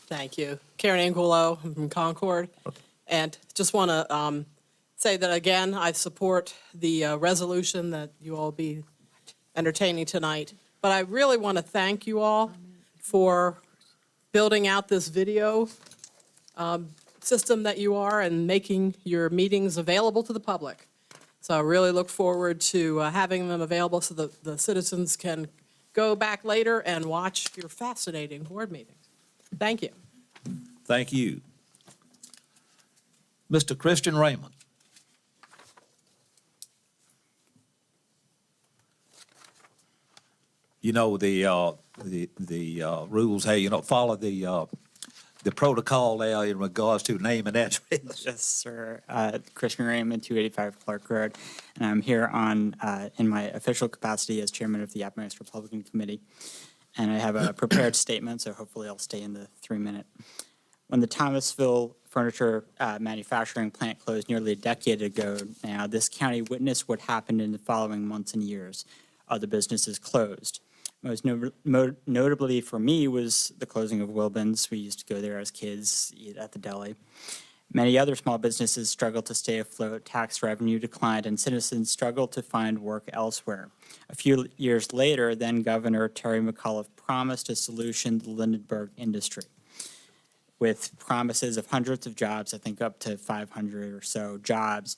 Thank you. Karen Angulo from Concord. And just want to say that, again, I support the resolution that you all be entertaining tonight. But I really want to thank you all for building out this video system that you are and making your meetings available to the public. So I really look forward to having them available so that the citizens can go back later and watch your fascinating board meetings. Thank you. Thank you. Mr. Christian Raymond. You know the rules. Hey, you know, follow the protocol there in regards to name and address. Yes, sir. Christian Raymond, 285 Clark Road, and I'm here on in my official capacity as chairman of the Appomattox Republican Committee. And I have a prepared statement, so hopefully I'll stay in the 3-minute. When the Thomasville furniture manufacturing plant closed nearly a decade ago now, this county witnessed what happened in the following months and years. Other businesses closed. Most notably for me was the closing of Wilbin's. We used to go there as kids, eat at the deli. Many other small businesses struggled to stay afloat, tax revenue declined, and citizens struggled to find work elsewhere. A few years later, then Governor Terry McAuliffe promised a solution to the Lindenberg industry, with promises of hundreds of jobs, I think up to 500 or so jobs,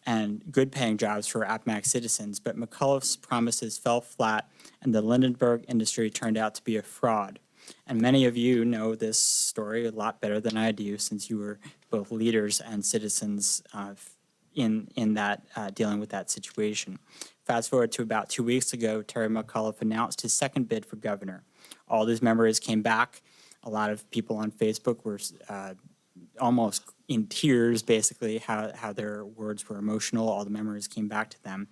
and good-paying jobs for Appomattox citizens. But McAuliffe's promises fell flat, and the Lindenberg industry turned out to be a fraud. And many of you know this story a lot better than I do, since you were both leaders and citizens in that dealing with that situation. Fast forward to about 2 weeks ago, Terry McAuliffe announced his second bid for governor. All these memories came back. A lot of people on Facebook were almost in tears, basically, how their words were emotional. All the memories came back to them.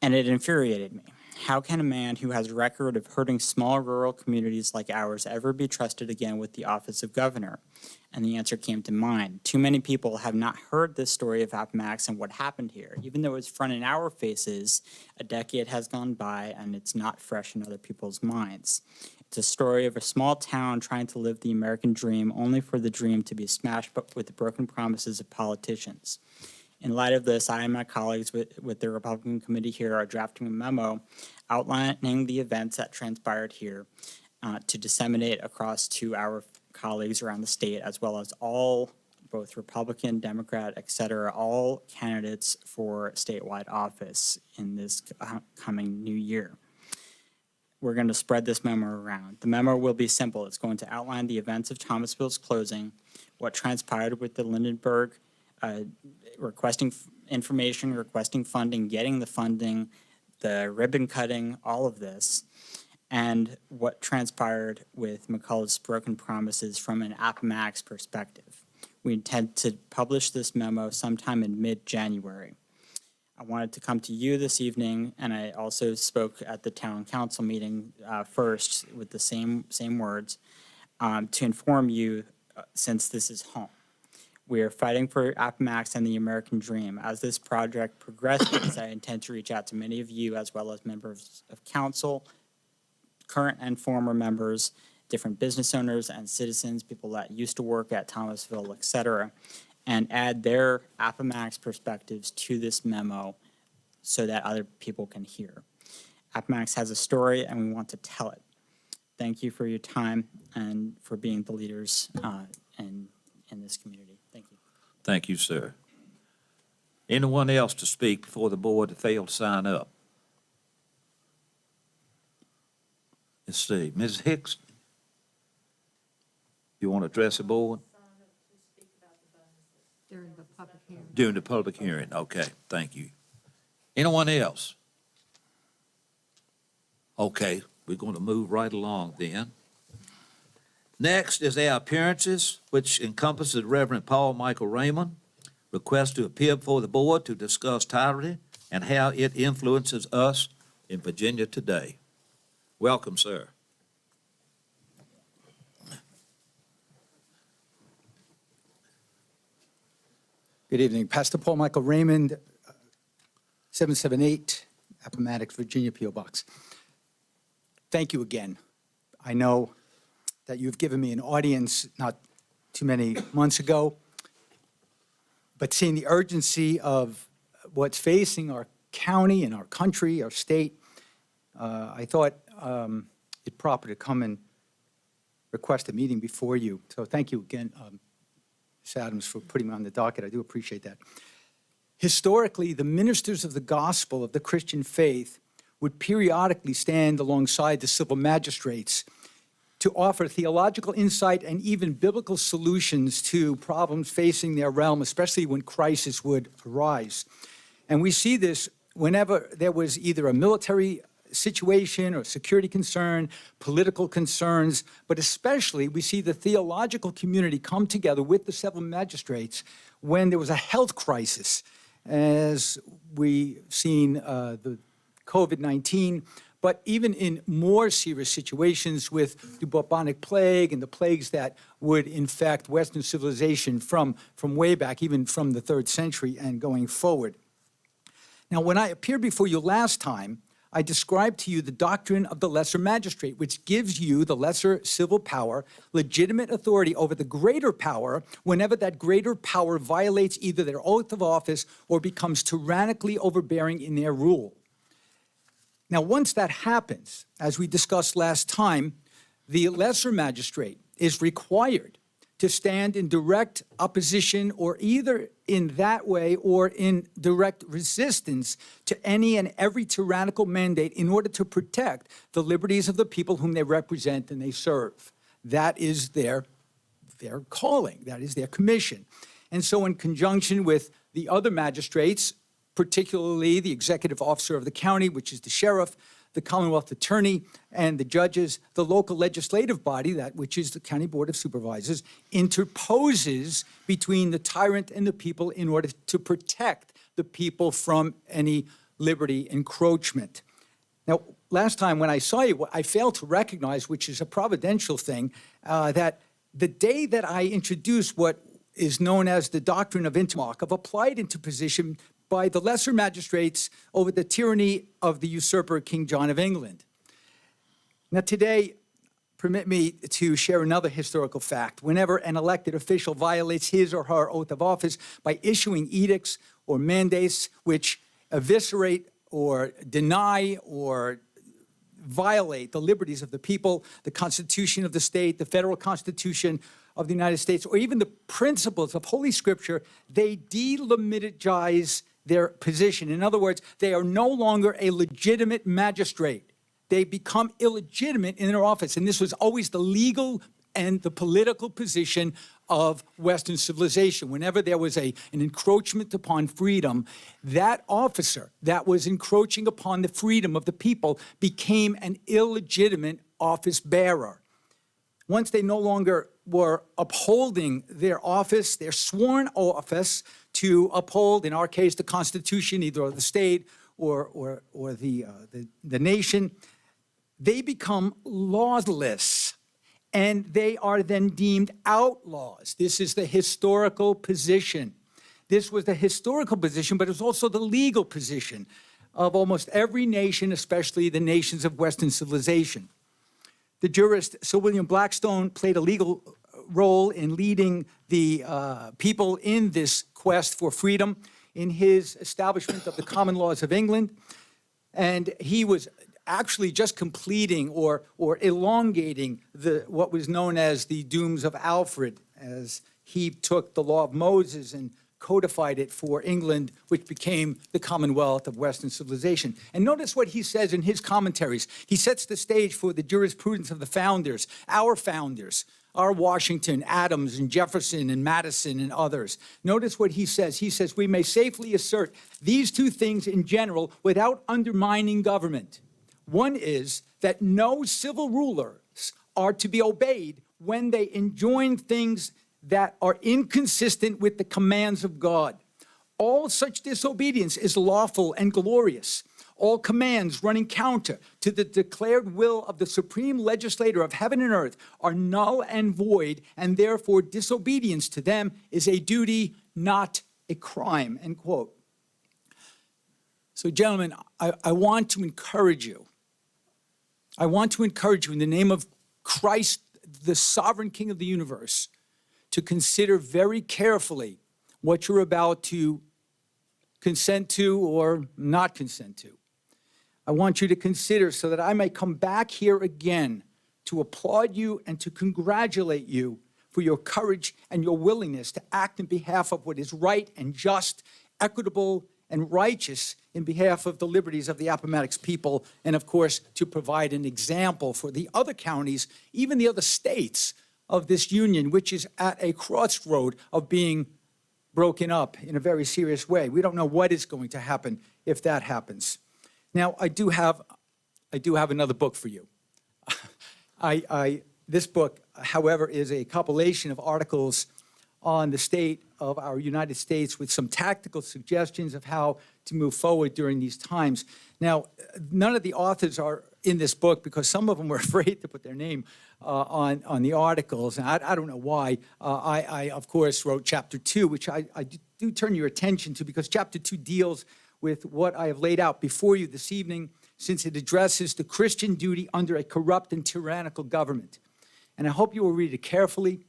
And it infuriated me. How can a man who has a record of hurting small rural communities like ours ever be trusted again with the office of governor? And the answer came to mind. Too many people have not heard this story of Appomattox and what happened here. Even though it's front in our faces, a decade has gone by and it's not fresh in other people's minds. It's a story of a small town trying to live the American dream, only for the dream to be smashed with the broken promises of politicians. In light of this, I and my colleagues with the Republican committee here are drafting a memo outlining the events that transpired here to disseminate across to our colleagues around the state, as well as all, both Republican, Democrat, et cetera, all candidates for statewide office in this coming new year. We're going to spread this memo around. The memo will be simple. It's going to outline the events of Thomasville's closing, what transpired with the Lindenberg requesting information, requesting funding, getting the funding, the ribbon cutting, all of this, and what transpired with McCullough's broken promises from an Appomattox perspective. We intend to publish this memo sometime in mid-January. I wanted to come to you this evening, and I also spoke at the town council meeting first with the same words, to inform you, since this is home. We are fighting for Appomattox and the American dream. As this project progresses, I intend to reach out to many of you, as well as members of council, current and former members, different business owners and citizens, people that used to work at Thomasville, et cetera, and add their Appomattox perspectives to this memo so that other people can hear. Appomattox has a story, and we want to tell it. Thank you for your time and for being the leaders in this community. Thank you. Thank you, sir. Anyone else to speak before the board that failed to sign up? Let's see. Ms. Hicks, you want to address the board? During the public hearing. During the public hearing. Okay, thank you. Anyone else? Okay, we're going to move right along then. Next is our appearances, which encompasses Reverend Paul Michael Raymond, request to appear before the board to discuss tyranny and how it influences us in Virginia today. Welcome, sir. Good evening. Pastor Paul Michael Raymond, 778 Appomattox, Virginia, P.O. Box. Thank you again. I know that you've given me an audience not too many months ago. But seeing the urgency of what's facing our county and our country, our state, I thought it proper to come and request a meeting before you. So thank you again, Ms. Adams, for putting me on the docket. I do appreciate that. Historically, the ministers of the gospel of the Christian faith would periodically stand alongside the civil magistrates to offer theological insight and even biblical solutions to problems facing their realm, especially when crisis would arise. And we see this whenever there was either a military situation or security concern, political concerns, but especially we see the theological community come together with the civil magistrates when there was a health crisis, as we've seen the COVID-19, but even in more serious situations with the bubonic plague and the plagues that would infect Western civilization from way back, even from the 3rd century and going forward. Now, when I appeared before you last time, I described to you the doctrine of the lesser magistrate, which gives you, the lesser civil power, legitimate authority over the greater power whenever that greater power violates either their oath of office or becomes tyrannically overbearing in their rule. Now, once that happens, as we discussed last time, the lesser magistrate is required to stand in direct opposition or either in that way or in direct resistance to any and every tyrannical mandate in order to protect the liberties of the people whom they represent and they serve. That is their calling. That is their commission. And so in conjunction with the other magistrates, particularly the executive officer of the county, which is the sheriff, the Commonwealth attorney, and the judges, the local legislative body, that which is the County Board of Supervisors, interposes between the tyrant and the people in order to protect the people from any liberty encroachment. Now, last time when I saw you, I failed to recognize, which is a providential thing, that the day that I introduced what is known as the doctrine of intermock, of applied interposition by the lesser magistrates over the tyranny of the usurper King John of England. Now today, permit me to share another historical fact. Whenever an elected official violates his or her oath of office by issuing edicts or mandates which eviscerate or deny or violate the liberties of the people, the Constitution of the state, the federal Constitution of the United States, or even the principles of Holy Scripture, they delimitize their position. In other words, they are no longer a legitimate magistrate. They become illegitimate in their office. And this was always the legal and the political position of Western civilization. Whenever there was an encroachment upon freedom, that officer that was encroaching upon the freedom of the people became an illegitimate office bearer. Once they no longer were upholding their office, their sworn office to uphold, in our case, the Constitution, either of the state or the nation, they become lawless, and they are then deemed outlaws. This is the historical position. This was the historical position, but it was also the legal position of almost every nation, especially the nations of Western civilization. The jurist Sir William Blackstone played a legal role in leading the people in this quest for freedom in his establishment of the common laws of England. And he was actually just completing or elongating what was known as the Dooms of Alfred, as he took the law of Moses and codified it for England, which became the Commonwealth of Western civilization. And notice what he says in his commentaries. He sets the stage for the jurisprudence of the founders, our Washington, Adams, and Jefferson, and Madison, and others. Notice what he says. He says, we may safely assert these two things in general without undermining government. One is that no civil rulers are to be obeyed when they enjoin things that are inconsistent with the commands of God. All such disobedience is lawful and glorious. All commands running counter to the declared will of the supreme legislator of heaven and earth are null and void, and therefore disobedience to them is a duty, not a crime, end quote. So, gentlemen, I want to encourage you. I want to encourage you in the name of Christ, the sovereign King of the universe to consider very carefully what you're about to consent to or not consent to. I want you to consider so that I may come back here again to applaud you and to congratulate you for your courage and your willingness to act in behalf of what is right and just, equitable and righteous in behalf of the liberties of the Appomattox people, and of course, to provide an example for the other counties, even the other states of this union, which is at a crossroad of being broken up in a very serious way. We don't know what is going to happen if that happens. Now, I do have another book for you. This book, however, is a compilation of articles on the state of our United States with some tactical suggestions of how to move forward during these times. Now, none of the authors are in this book because some of them were afraid to put their name on the articles, and I don't know why. I, of course, wrote Chapter 2, which I do turn your attention to because Chapter 2 deals with what I have laid out before you this evening, since it addresses the Christian duty under a corrupt and tyrannical government. And I hope you will read it carefully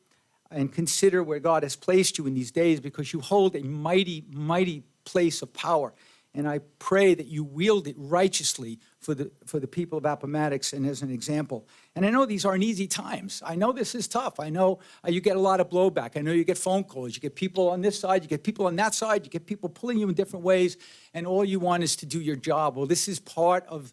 and consider where God has placed you in these days, because you hold a mighty, mighty place of power. And I pray that you wield it righteously for the people of Appomattox and as an example. And I know these aren't easy times. I know this is tough. I know you get a lot of blowback. I know you get phone calls. You get people on this side. You get people on that side. You get people pulling you in different ways. And all you want is to do your job. Well, this is part of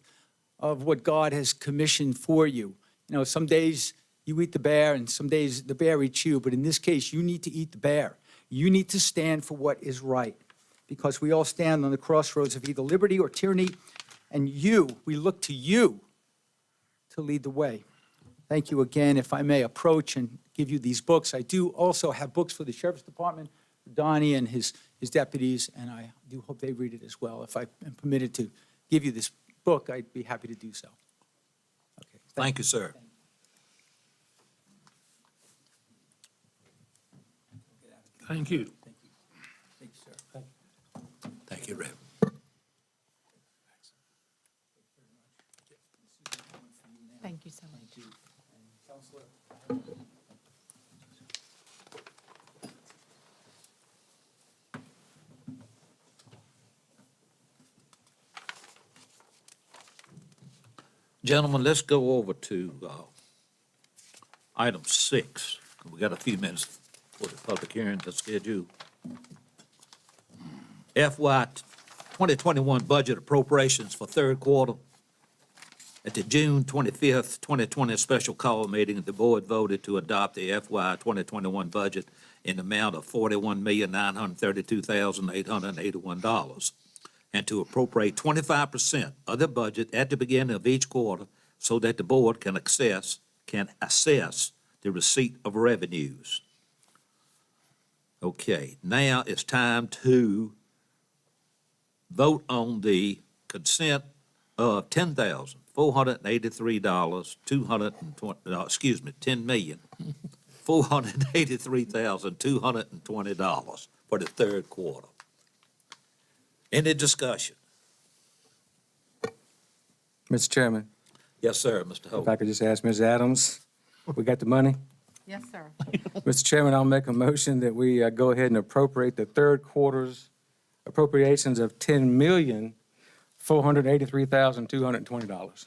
what God has commissioned for you. You know, some days you eat the bear and some days the bear eats you. But in this case, you need to eat the bear. You need to stand for what is right, because we all stand on the crossroads of either liberty or tyranny, and we look to you to lead the way. Thank you again. If I may approach and give you these books, I do also have books for the Sheriff's Department, for Donnie and his deputies, and I do hope they read it as well. If I am permitted to give you this book, I'd be happy to do so. Okay. Thank you, sir. Thank you. Thank you. Thank you, sir. Thank you, Rev. Thank you so much. Gentlemen, let's go over to item 6. We got a few minutes for the public hearing that's scheduled. FY 2021 budget appropriations for third quarter. At the June 25th, 2020 special call meeting, the board voted to adopt the FY 2021 budget in the amount of $41,932,881 and to appropriate 25% of the budget at the beginning of each quarter so that the board can assess the receipt of revenues. Okay, now it's time to vote on the consent of $10,483,220 for the third quarter. Any discussion? Mr. Chairman, Yes, sir, Mr. if Hope. I could just ask Ms. Adams, we got the money? Yes, sir. Mr. Chairman, I'll make a motion that we go ahead and appropriate the third quarter's appropriations of $10,483,220.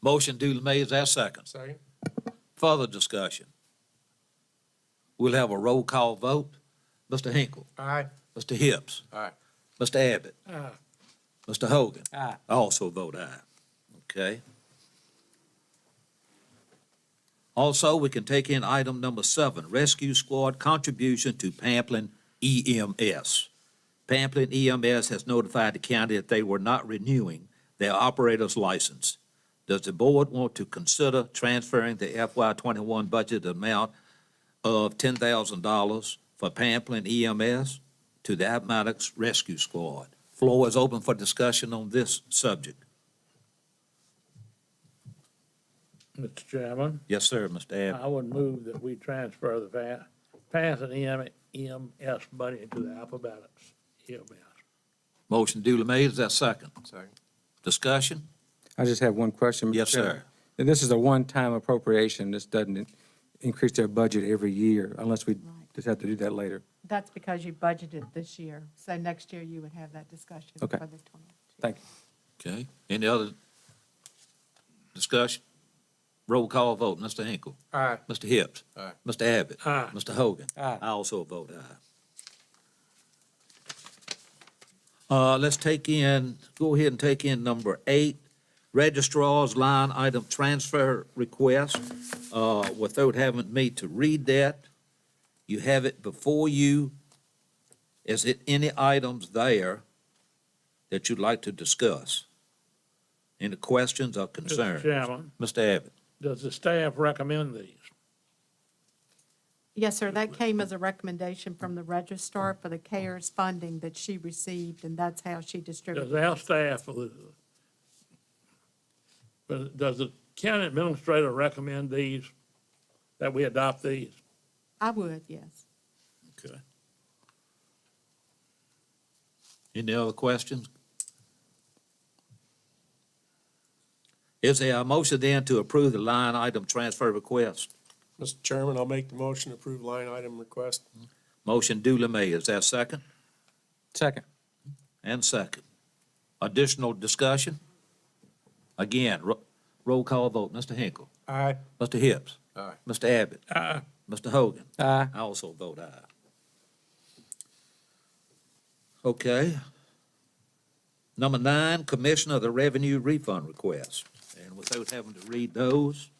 Motion duly made, is there a second? Second. Further discussion? We'll have a roll call vote. Mr. Hinkle. Aye. Mr. Hips. Aye. Mr. Abbott. Aye. Mr. Hogan. Aye. I also vote aye. Okay. Also, we can take in item number 7, Rescue Squad contribution to Pamplin EMS. Pamplin EMS has notified the county that they were not renewing their operator's license. Does the board want to consider transferring the FY 21 budget amount of $10,000 for Pamplin EMS to the Appomattox Rescue Squad? Floor is open for discussion on this subject. Mr. Chairman, Yes, sir, Mr. Abbott. I would move that we transfer the pass and EMS money to the Appomattox EMS. Motion duly made, is that second? Second. Discussion? I just have one question, Mr. Yes, Chairman. sir. And this is a one-time appropriation. This doesn't increase their budget every year, unless we Right. just have to do that later. That's because you budgeted this year. So next year you would have that discussion for Okay. the 20. Thank you. Okay, any other discussion? Roll call vote, Mr. Hinkle. Aye. Mr. Hips. Aye. Mr. Abbott. Aye. Mr. Hogan. Aye. I also vote aye. Let's go ahead and take in number 8, registrar's line item transfer request. Without having me to read that, you have it before you. Is it any items there that you'd like to discuss? Any questions or Mr. concerns? Chairman, Mr. Abbott? does the staff recommend these? Yes, sir. That came as a recommendation from the registrar for the CARES funding that she received, and that's how she distributed. Does our staff, but does the county administrator recommend these, that we adopt these? I would, yes. Okay. Any other questions? Is there a motion then to approve the line item transfer request? Mr. Chairman, I'll make the motion to approve line item request. Motion duly made. Is there a second? Second. And second. Additional discussion? Again, roll call vote. Mr. Hinkle. Aye. Mr. Hips. Aye. Mr. Abbott. Aye. Mr. Hogan. Aye. I also vote aye. Okay. Number 9, Commissioner of the Revenue Refund Request. And without having to read those,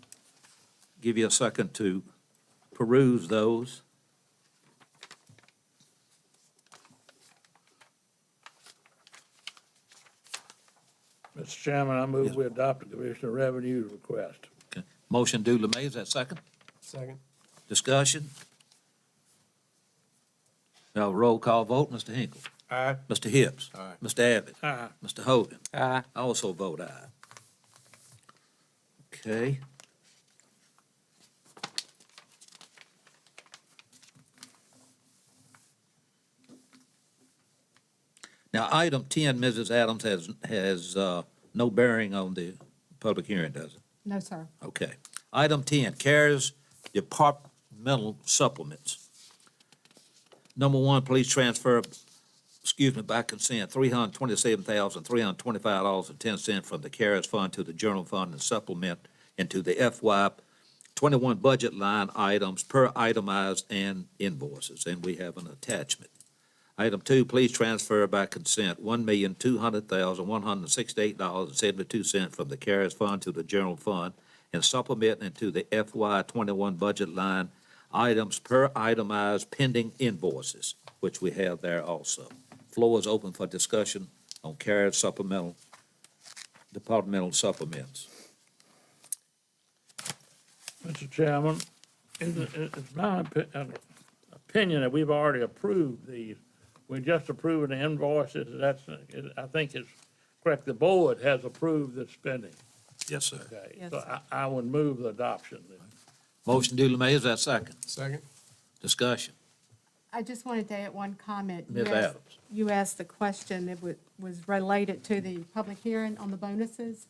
give you a second to peruse those. Mr. Chairman, I move we adopt the Commissioner of Revenue request. Okay. Motion duly made. Is that second? Second. Discussion? Now, roll call vote. Mr. Hinkle. Aye. Mr. Hips. Aye. Mr. Abbott. Aye. Mr. Hogan. Aye. I also vote aye. Okay. Now, item 10, Mrs. Adams, has no bearing on the public hearing, does it? No, sir. Okay. Item 10, CARES departmental supplements. Number 1, please transfer, by consent, $327,325.10 from the CARES fund to the general fund and supplement into the FY 21 budget line items per itemized and invoices, and we have an attachment. Item 2, please transfer by consent $1,200,168.72 from the CARES fund to the general fund and supplement into the FY 21 budget line items per itemized pending invoices, which we have there also. Floor is open for discussion on CARES departmental supplements. Mr. Chairman, it's my opinion that we've already approved these. We just approved the invoices. I think it's correct. The board has approved the spending. Yes, sir. Okay, Yes, so sir. I would move the adoption. Motion duly made. Is that second? Second. Discussion. I just wanted to add one comment. Ms. Adams. You asked the question that was related to the public hearing on the bonuses.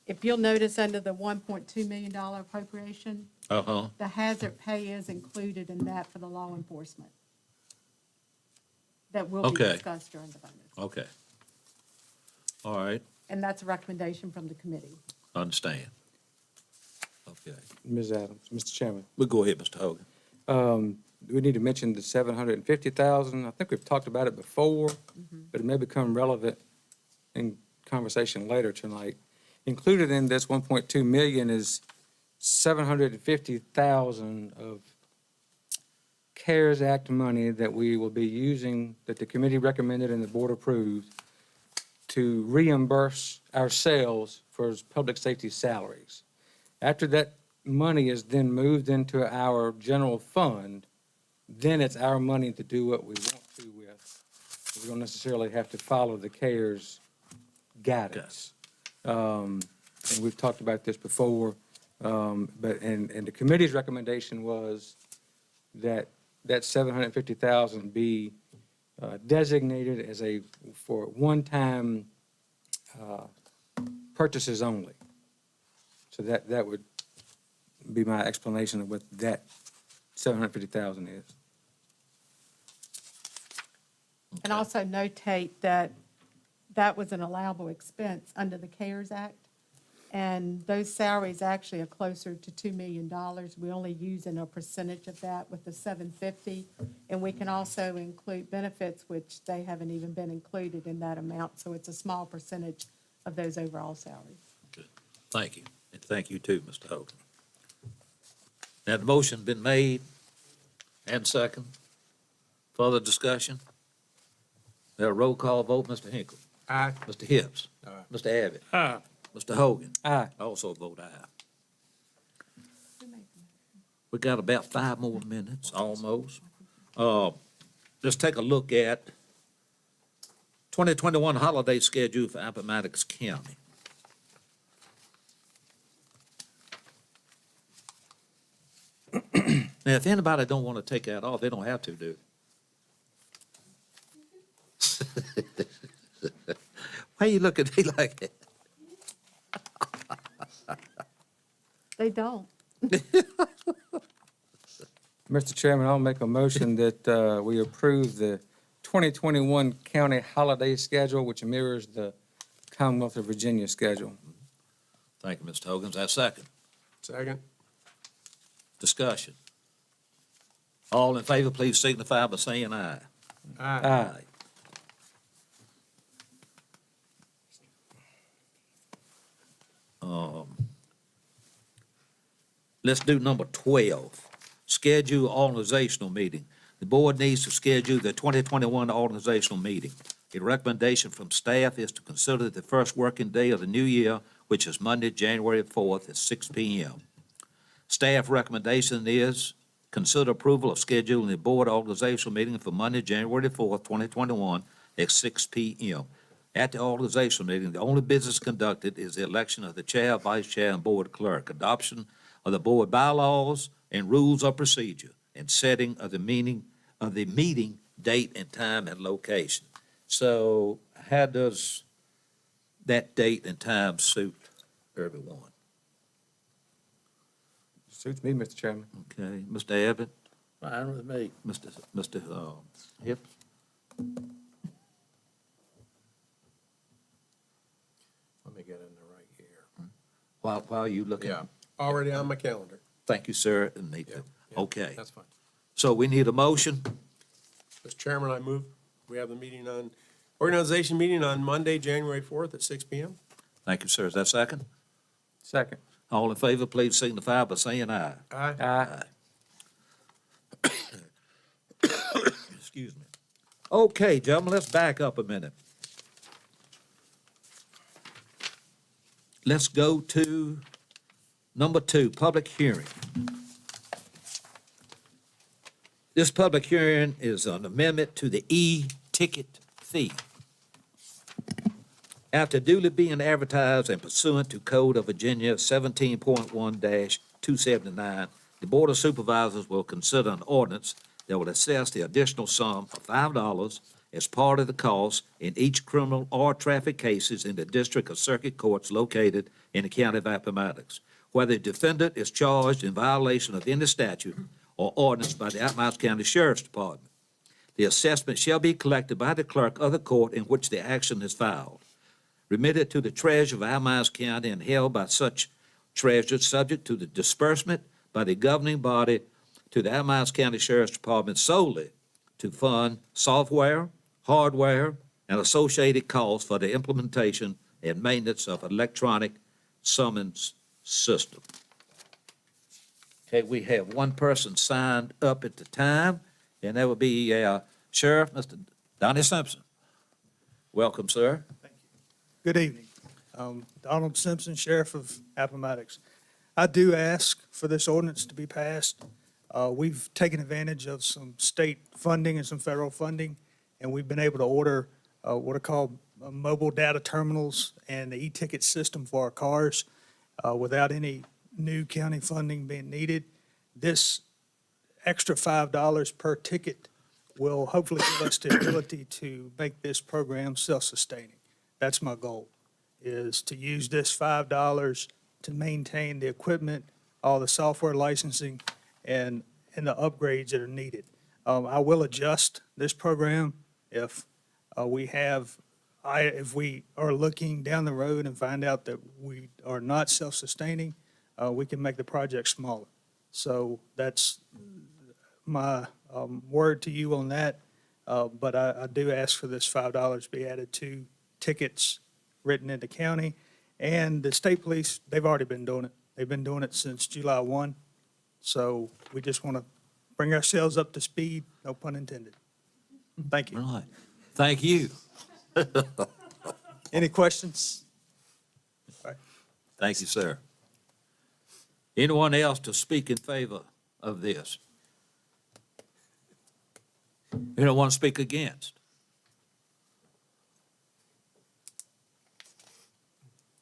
If you'll notice under the $1.2 million appropriation, Uh-huh. the hazard pay is included in that for the law enforcement. That will be Okay. discussed during the bonus. Okay. All right, And that's a recommendation from the committee. understand. Okay. Ms. Adams, Mr. Chairman, We'll go ahead, Mr. Hogan. we need to mention the 750,000. I think we've talked about it before, but it may become relevant in conversation later tonight. Included in this 1.2 million is 750,000 of CARES Act money that we will be using, that the committee recommended and the board approved, to reimburse ourselves for public safety salaries. After that money is then moved into our general fund, then it's our money to do what we want to with. We don't necessarily have to follow the CARES guidance. And we've talked about this before, but the committee's recommendation was that 750,000 be designated as for one-time purchases only. So that would be my explanation of what that 750,000 is. And also notate that that was an allowable expense under the CARES Act. And those salaries actually are closer to $2 million. We're only using a percentage of that with the 750. And we can also include benefits, which they haven't even been included in that amount. So it's a small percentage of those overall salaries. Good. Thank you. And thank you too, Mr. Hogan. Now, the motion been made and second. Further discussion? Now, roll call vote, Mr. Hinkle. Aye. Mr. Hibbs. Aye. Mr. Abbott. Aye. Mr. Hogan. Aye. I also vote aye. We got about 5 more minutes, almost. Let's take a look at 2021 holiday schedule for Appomattox County. Now, if anybody don't want to take that off, they don't have to, do it. Why you look at me like that? They don't. Mr. Chairman, I'll make a motion that we approve the 2021 county holiday schedule, which mirrors the Commonwealth of Virginia schedule. Thank you, Mr. Hogan. Is that second? Second. Discussion. All in favor, please signify by saying aye. Aye. Aye. Let's do number 12, schedule organizational meeting. The board needs to schedule the 2021 organizational meeting. A recommendation from staff is to consider the first working day of the new year, which is Monday, January 4th at 6 p.m. Staff recommendation is consider approval of scheduling the board organizational meeting for Monday, January 4th, 2021 at 6 p.m. At the organizational meeting, the only business conducted is the election of the chair, vice chair, and board clerk, adoption of the board bylaws and rules of procedure, and setting of the meeting date and time and location. So how does that date and time suit everyone? Suits me, Mr. Chairman. Okay, Mr. Abbott, Fine with me. Mr. Hibbs? Let me get in the right year. While you looking? Yeah, already on my calendar. Thank you, sir, and Nathan. Yeah, yeah, Okay, That's fine. so we need a motion. Mr. Chairman, I move, we have the organization meeting on Monday, January 4th at 6 p.m. Thank you, sir. Is that second? Second. All in favor, please signify by saying aye. Aye. Aye. Excuse me. Okay, gentlemen, let's back up a minute. Let's go to number 2, public hearing. This public hearing is an amendment to the e-ticket fee. After duly being advertised and pursuant to Code of Virginia 17.1-279, the Board of Supervisors will consider an ordinance that will assess the additional sum of $5 as part of the cost in each criminal or traffic cases in the district or circuit courts located in the county of Appomattox, where the defendant is charged in violation of any statute or ordinance by the Appomattox County Sheriff's Department. The assessment shall be collected by the clerk of the court in which the action is filed, remitted to the treasurer of Appomattox County and held by such treasurer, subject to the disbursement by the governing body to the Appomattox County Sheriff's Department solely to fund software, hardware, and associated costs for the implementation and maintenance of electronic summons system. Okay, we have one person signed up at the time, and that would be Sheriff, Mr. Donnie Simpson. Welcome, sir. Good evening. Donald Simpson, Sheriff of Appomattox. I do ask for this ordinance to be passed. We've taken advantage of some state funding and some federal funding, and we've been able to order what are called mobile data terminals and the e-ticket system for our cars without any new county funding being needed. This extra $5 per ticket will hopefully give us the ability to make this program self-sustaining. That's my goal, is to use this $5 to maintain the equipment all the software licensing and the upgrades that are needed. I will adjust this program if if we are looking down the road and find out that we are not self-sustaining, we can make the project smaller. So that's my word to you on that. But I do ask for this $5 to be added to tickets written in the county. And the state police, they've already been doing it. They've been doing it since July 1. So we just want to bring ourselves up to speed, no pun intended. Thank you. Right. Thank you. Any questions? Thank you, sir. Anyone else to speak in favor of this? Anyone want to speak against?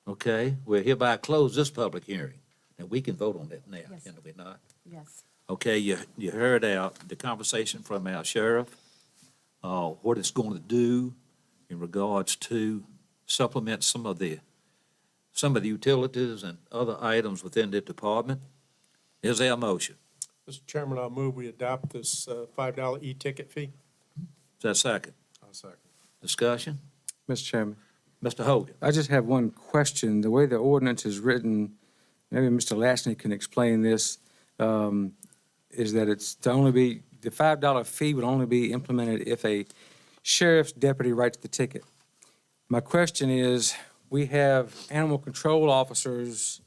Okay, we'll hereby close this public hearing, and we can vote on that now, Yes. can we not? Yes. Okay, you heard the conversation from our sheriff, what it's going to do in regards to supplement some of the utilities and other items within the department. Is there a motion? Mr. Chairman, I'll move we adopt this $5 e-ticket fee. Is that second? I'll second. Discussion? Mr. Chairman, Mr. Hogan? I just have one question. The way the ordinance is written, maybe Mr. Lashney can explain this, is that it's to only be, the $5 fee would only be implemented if a sheriff's deputy writes the ticket. My question is, we have animal control officers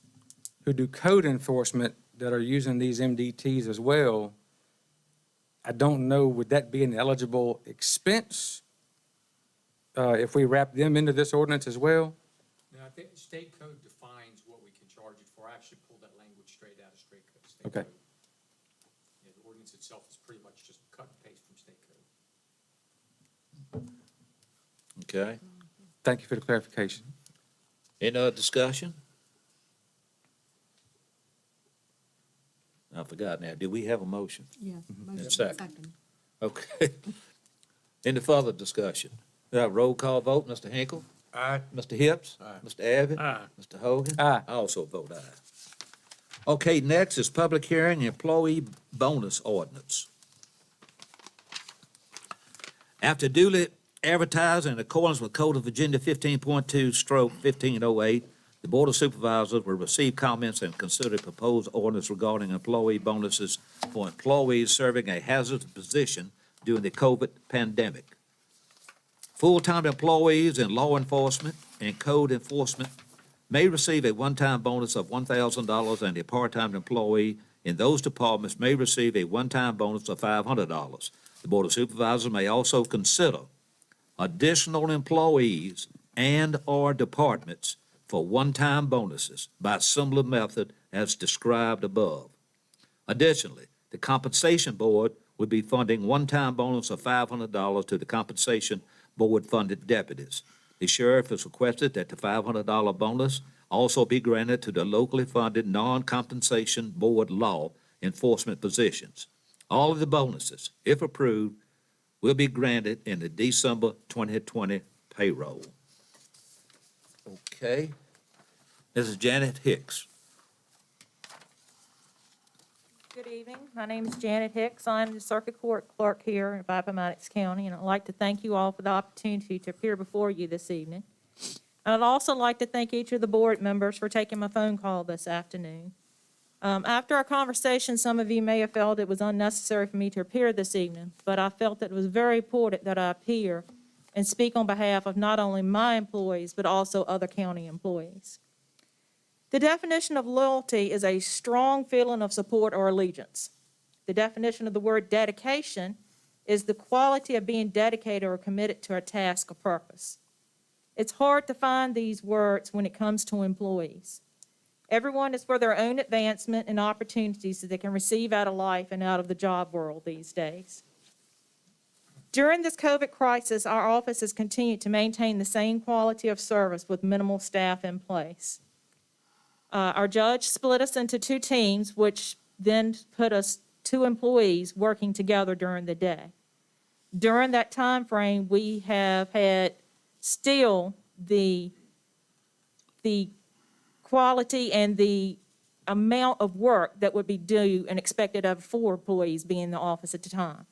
who do code enforcement that are using these MDTs as well. I don't know, would that be an eligible expense if we wrap them into this ordinance as well? Now, I think the state code defines what we can charge it for. I actually pulled that language straight out of state code. Okay. Yeah, the ordinance itself is pretty much just cut and paste from state code. Okay. Thank you for the clarification. Any other discussion? I forgot now. Did we have a motion? Yes. Motion Second. Okay. Any further discussion? Roll call vote. Mr. Hinkle? Aye. Mr. Hips? Aye. Mr. Abbott? Aye. Mr. Hogan? Aye. I also vote aye. Okay, next is public hearing employee bonus ordinance. After duly advertised in accordance with Code of Virginia 15.2/1508, the Board of Supervisors will receive comments and consider a proposed ordinance regarding employee bonuses for employees serving a hazardous position during the COVID pandemic. Full-time employees in law enforcement and code enforcement may receive a one-time bonus of $1,000, and a part-time employee in those departments may receive a one-time bonus of $500. The Board of Supervisors may also consider additional employees and/or departments for one-time bonuses by similar method as described above. Additionally, the Compensation Board would be funding one-time bonus of $500 to the Compensation Board-funded deputies. The sheriff has requested that the $500 bonus also be granted to the locally funded non-compensation board law enforcement positions. All of the bonuses, if approved, will be granted in the December 2020 payroll. Okay. This is Janet Hicks. Good evening. My name is Janet Hicks. I'm the Circuit Court Clerk here in Appomattox County, and I'd like to thank you all for the opportunity to appear before you this evening. I'd also like to thank each of the board members for taking my phone call this afternoon. After our conversation, some of you may have felt it was unnecessary for me to appear this evening, but I felt that it was very important that I appear and speak on behalf of not only my employees, but also other county employees. The definition of loyalty is a strong feeling of support or allegiance. The definition of the word dedication is the quality of being dedicated or committed to a task or purpose. It's hard to find these words when it comes to employees. Everyone is for their own advancement and opportunities that they can receive out of life and out of the job world these days. During this COVID crisis, our office has continued to maintain the same quality of service with minimal staff in place. Our judge split us into two teams, which then put us 2 employees working together during the day. During that time frame, we have had still the quality and the amount of work that would be due and expected of 4 employees being in the office at the time.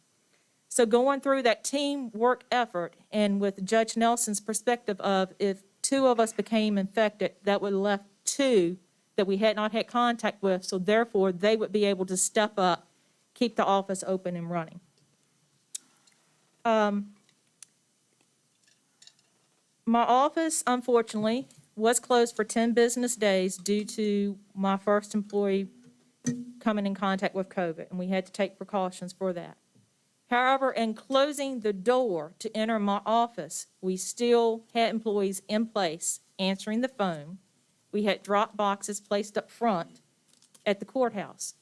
So going through that teamwork effort and with Judge Nelson's perspective of if 2 of us became infected, that would have left 2 that we had not had contact with, so therefore they would be able to step up, keep the office open and running. My office, unfortunately, was closed for 10 business days due to my first employee coming in contact with COVID, and we had to take precautions for that. However, in closing the door to enter my office, we still had employees in place answering the phone. We had drop boxes placed up front at the courthouse.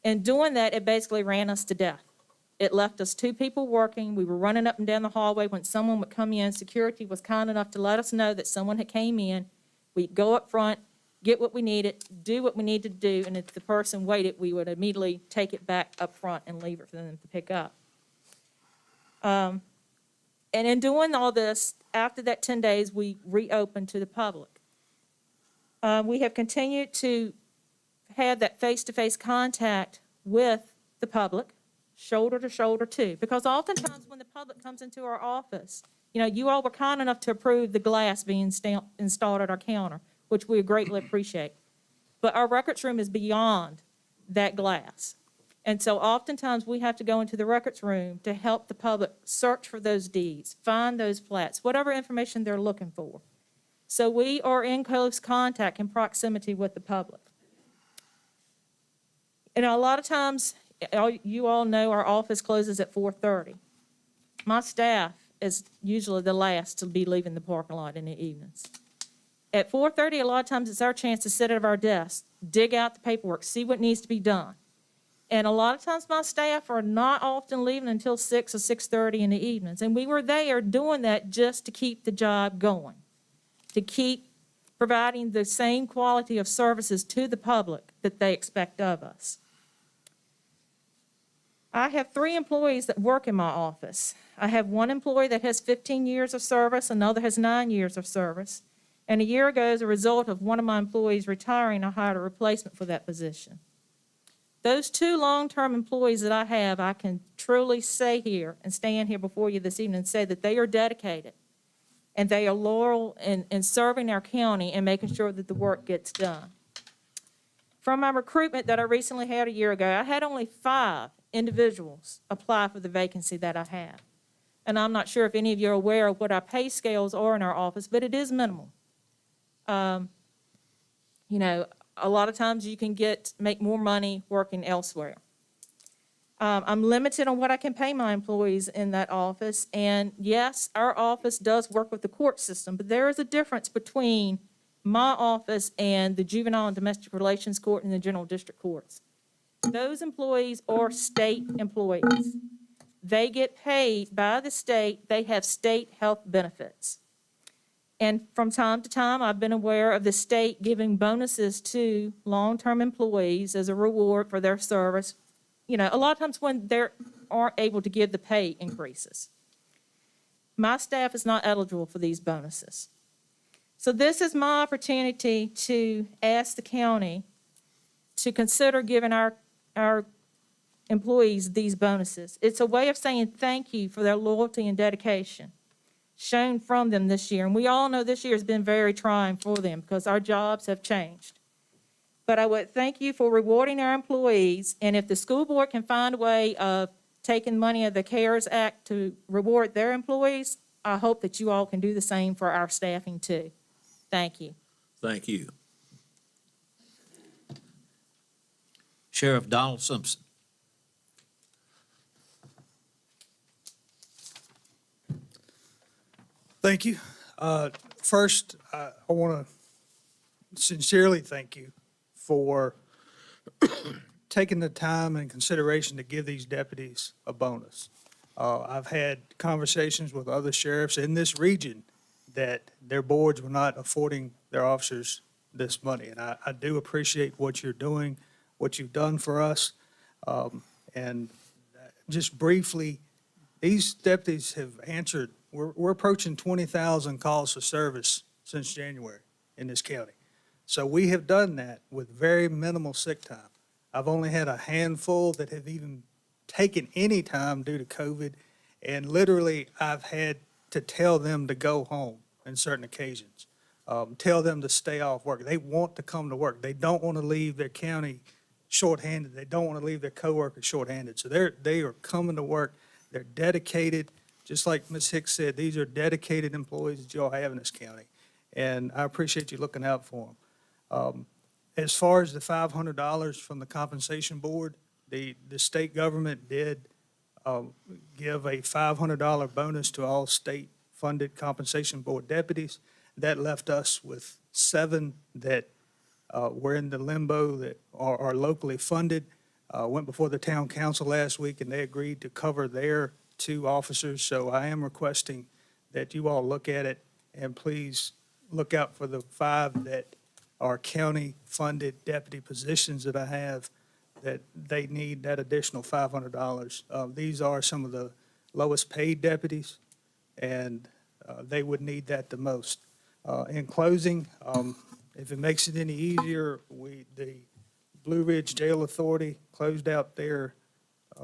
And doing that, it basically ran us to death. It left us 2 people working. We were running up and down the hallway. When someone would come in, security was kind enough to let us know that someone had came in. We'd go up front, get what we needed, do what we needed to do, and if the person waited, we would immediately take it back up front and leave it for them to pick up. And in doing all this, after that 10 days, we reopened to the public. We have continued to have that face-to-face contact with the public, shoulder to shoulder too, because oftentimes when the public comes into our office, you know, you all were kind enough to approve the glass being installed at our counter, which we greatly appreciate. But our records room is beyond that glass. And so oftentimes we have to go into the records room to help the public search for those deeds, find those plats, whatever information they're looking for. So we are in close contact and proximity with the public. And a lot of times, you all know our office closes at 4:30. My staff is usually the last to be leaving the parking lot in the evenings. At 4:30, a lot of times it's our chance to sit at our desk, dig out the paperwork, see what needs to be done. And a lot of times my staff are not often leaving until 6 or 6:30 in the evenings. And we were there doing that just to keep the job going, to keep providing the same quality of services to the public that they expect of us. I have 3 employees that work in my office. I have 1 employee that has 15 years of service, another has 9 years of service. And a year ago, as a result of one of my employees retiring, I hired a replacement for that position. Those 2 long-term employees that I have, I can truly say here and stand here before you this evening and say that they are dedicated and they are loyal in serving our county and making sure that the work gets done. From my recruitment that I recently had a year ago, I had only 5 individuals apply for the vacancy that I have. And I'm not sure if any of you are aware of what our pay scales are in our office, but it is minimal. You know, a lot of times you can make more money working elsewhere. I'm limited on what I can pay my employees in that office. And yes, our office does work with the court system, but there is a difference between my office and the Juvenile and Domestic Relations Court and the General District Courts. Those employees are state employees. They get paid by the state. They have state health benefits. And from time to time, I've been aware of the state giving bonuses to long-term employees as a reward for their service. You know, a lot of times when they aren't able to give the pay increases. My staff is not eligible for these bonuses. So this is my opportunity to ask the county to consider giving our employees these bonuses. It's a way of saying thank you for their loyalty and dedication shown from them this year. And we all know this year has been very trying for them because our jobs have changed. But I would thank you for rewarding our employees. And if the school board can find a way of taking money of the CARES Act to reward their employees, I hope that you all can do the same for our staffing too. Thank you. Thank you. Sheriff Donald Simpson. Thank you. First, I want to sincerely thank you for taking the time and consideration to give these deputies a bonus. I've had conversations with other sheriffs in this region that their boards were not affording their officers this money. And I do appreciate what you're doing, what you've done for us. And just briefly, these deputies have answered, we're approaching 20,000 calls for service since January in this county. So we have done that with very minimal sick time. I've only had a handful that have even taken any time due to COVID, and literally I've had to tell them to go home on certain occasions, tell them to stay off work. They want to come to work. They don't want to leave their county shorthanded. They don't want to leave their coworkers shorthanded. So they are coming to work. They're dedicated. Just like Ms. Hicks said, these are dedicated employees that y'all have in this county, and I appreciate you looking out for them. As far as the $500 from the compensation board, the state government did give a $500 bonus to all state-funded compensation board deputies. That left us with 7 that were in the limbo that are locally funded. Went before the town council last week, and they agreed to cover their 2 officers. So I am requesting that you all look at it, and please look out for the 5 that are county-funded deputy positions that I have, that they need that additional $500. These are some of the lowest-paid deputies, and they would need that the most. In closing, if it makes it any easier, the Blue Ridge Jail Authority closed out their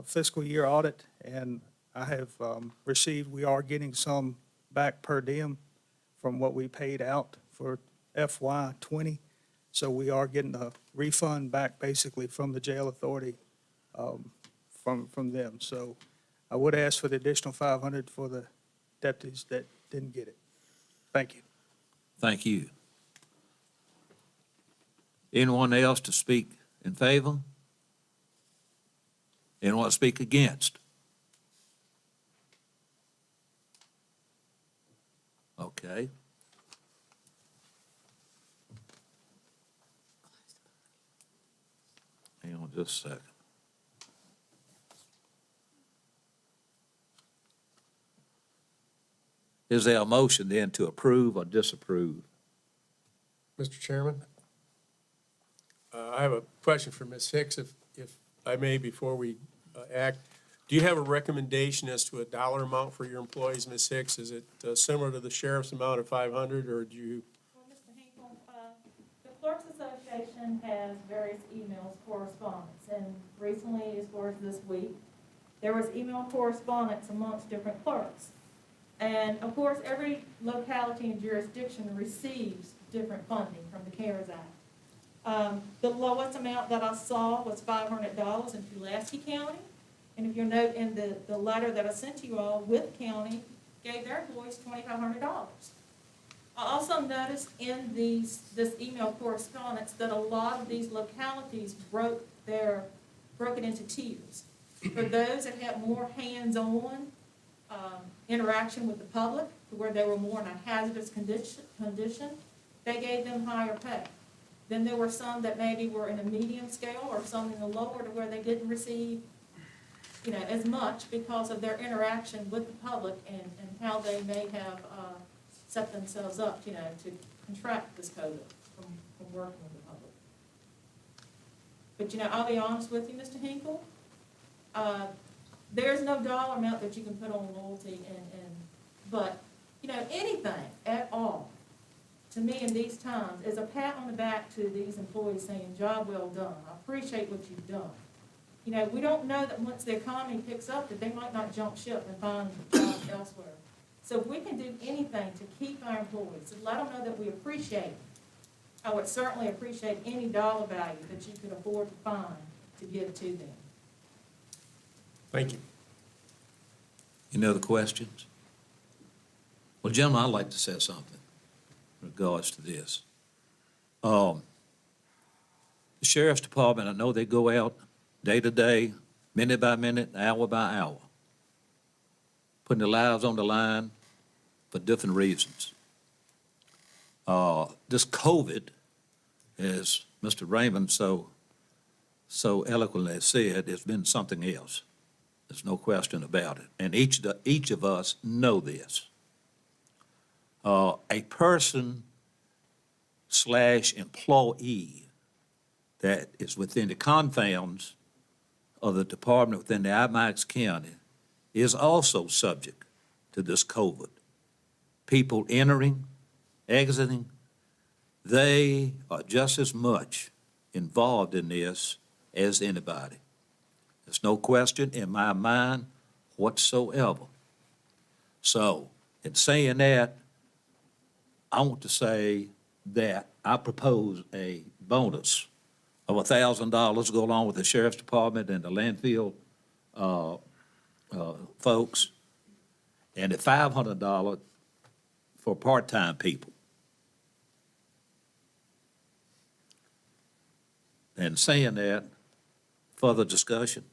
fiscal year audit, and I have received, we are getting some back per diem from what we paid out for FY '20. So we are getting a refund back basically from the jail authority, from them. So I would ask for the additional 500 for the deputies that didn't get it. Thank you. Thank you. Anyone else to speak in favor? Anyone to speak against? Okay. Hang on just a second. Is there a motion then to approve or disapprove? Mr. Chairman, I have a question for Ms. Hicks, if I may, before we act. Do you have a recommendation as to a dollar amount for your employees, Ms. Hicks? Is it similar to the sheriff's amount of 500, or do you? Well, Mr. Hinkle, the Clerks Association has various emails, correspondence, and recently, as far as this week, there was email correspondence amongst different clerks. And of course, every locality and jurisdiction receives different funding from the CARES Act. The lowest amount that I saw was $500 in Pulaski County. And if you'll note in the letter that I sent to you all, Wythe County gave their employees $2,500. I also noticed in this email correspondence that a lot of these localities broke it into tiers. For those that had more hands-on interaction with the public, where they were more in a hazardous condition, they gave them higher pay. Then there were some that maybe were in a medium scale or some in the lower, to where they didn't receive, as much because of their interaction with the public and how they may have set themselves up, to contract this COVID from working with the public. But, I'll be honest with you, Mr. Hinkle, there's no dollar amount that you can put on loyalty but, anything at all, to me in these times, is a pat on the back to these employees saying, job well done. I appreciate what you've done. We don't know that once the economy picks up, that they might not jump ship and find jobs elsewhere. So if we can do anything to keep our employees, to let them know that we appreciate them, I would certainly appreciate any dollar value that you could afford to find to give to them. Thank you. Any other questions? Well, gentlemen, I'd like to say something in regards to this. The Sheriff's Department, I know they go out day to day, minute by minute, hour by hour, putting their lives on the line for different reasons. This COVID, as Mr. Raymond so eloquently said, has been something else. There's no question about it. And each of us know this. A person / employee that is within the confines of the department within the Appomattox County is also subject to this COVID. People entering, exiting, They are just as much involved in this as anybody. There's no question in my mind whatsoever. So, in saying that, I want to say that I propose a bonus of $1,000 to go along with the sheriff's department and the landfill folks, and a $500 for part-time people. And saying that, further discussion,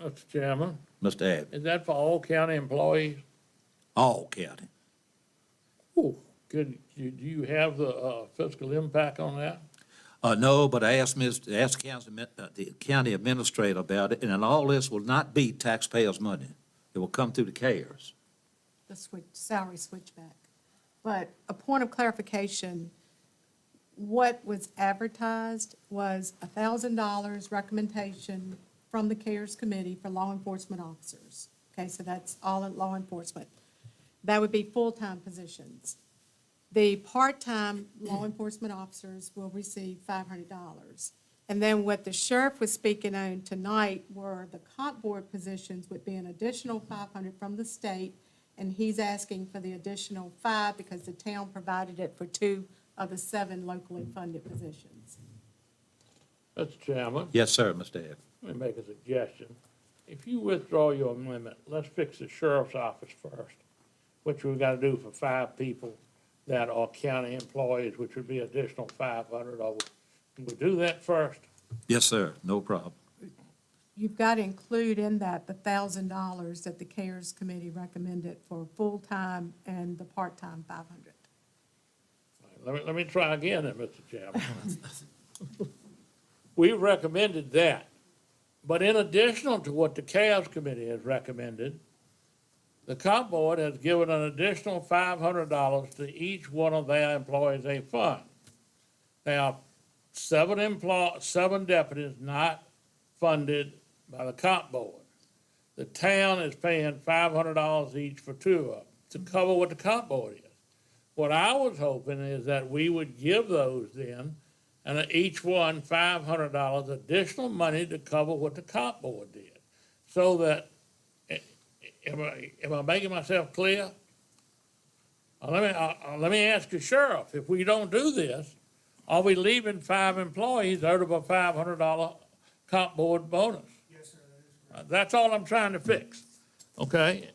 Mr. Chairman, Mr. Abbott, is that for all county employees? all county. Ooh, do you have the fiscal impact on that? No, but I asked the county administrator about it, and then all this will not be taxpayers' money. It will come through the CARES. The salary switchback. But a point of clarification, what was advertised was $1,000 recommendation from the CARES Committee for law enforcement officers. Okay, so that's all in law enforcement. That would be full-time positions. The part-time law enforcement officers will receive $500. And then what the sheriff was speaking on tonight were the comp board positions would be an additional $500 from the state, and he's asking for the additional $5 because the town provided it for 2 of the 7 locally funded positions. Mr. Chairman, Yes, sir, Mr. Abbott. let me make a suggestion. If you withdraw your amendment, let's fix the sheriff's office first, which we've got to do for 5 people that are county employees, which would be additional $500. Can we do that first? Yes, sir, no problem. You've got to include in that the $1,000 that the CARES Committee recommended for full-time and the part-time $500. Let me try again then, Mr. Chairman. We recommended that, but in addition to what the CARES Committee has recommended, the comp board has given an additional $500 to each one of their employees they fund. There are 7 deputies not funded by the comp board. The town is paying $500 each for 2 of them to cover what the comp board is. What I was hoping is that we would give those then, and each one $500 additional money to cover what the comp board did. So that, am I making myself clear? Let me ask the sheriff, if we don't do this, are we leaving 5 employees out of a $500 comp board bonus? Yes, sir, that is correct. That's all I'm trying to fix, okay?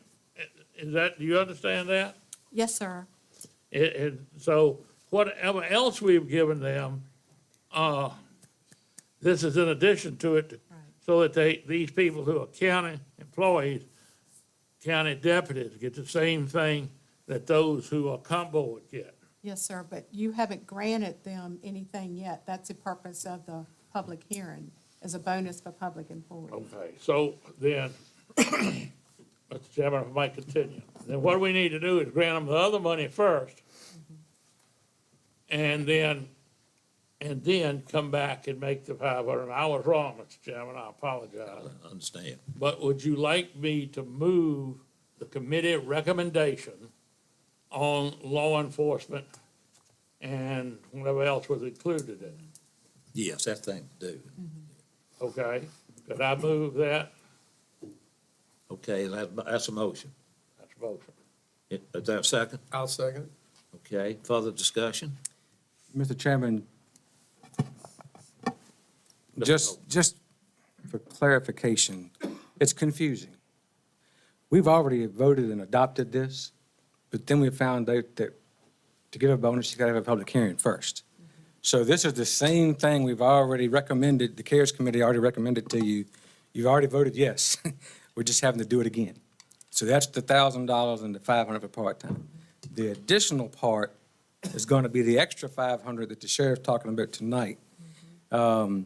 Do you understand that? Yes, sir. So whatever else we've given them, this is in addition to it, Right. so that these people who are county employees, county deputies, get the same thing that those who are comp board get. Yes, sir, but you haven't granted them anything yet. That's the purpose of the public hearing, as a bonus for public employees. Okay, so then, Mr. Chairman, if I might continue, then what we need to do is grant them the other money first, and then come back and make the 500. I was wrong, Mr. Chairman, I apologize. I understand. But would you like me to move the committee recommendation on law enforcement and whatever else was included in it? Yes, that's the thing to do. Okay, could I move that? Okay, that's a motion. That's a motion. Is there a second? I'll second it. Okay, further discussion? Mr. Chairman, just for clarification, it's confusing. We've already voted and adopted this, but then we found out that to give a bonus, you gotta have a public hearing first. So this is the same thing we've already recommended, the CARES Committee already recommended to you. You've already voted yes. We're just having to do it again. So that's the $1,000 and the $500 for part-time. The additional part is gonna be the extra $500 that the sheriff's talking about tonight. And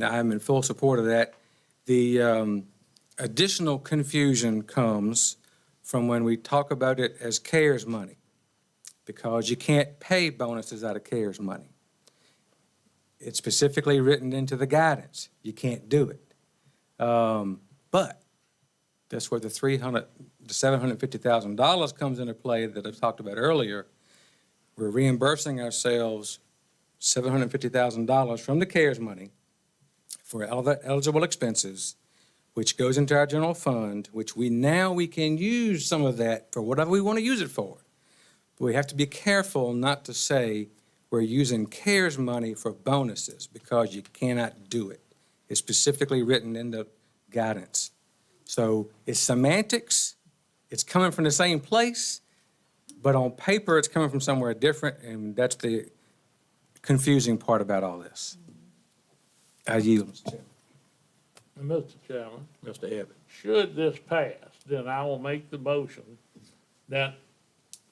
I'm in full support of that. The additional confusion comes from when we talk about it as CARES money, because you can't pay bonuses out of CARES money. It's specifically written into the guidance. You can't do it. But that's where the $750,000 comes into play that I talked about earlier. we're reimbursing ourselves $750,000 from the CARES money for eligible expenses, which goes into our general fund, which we can use some of that for whatever we want to use it for. But we have to be careful not to say we're using CARES money for bonuses, because you cannot do it. It's specifically written in the guidance. So it's semantics, it's coming from the same place, but on paper, it's coming from somewhere different, and that's the confusing part about all this. I yield, Mr. Chairman. And Mr. Chairman, Mr. Abbott. should this pass, then I will make the motion that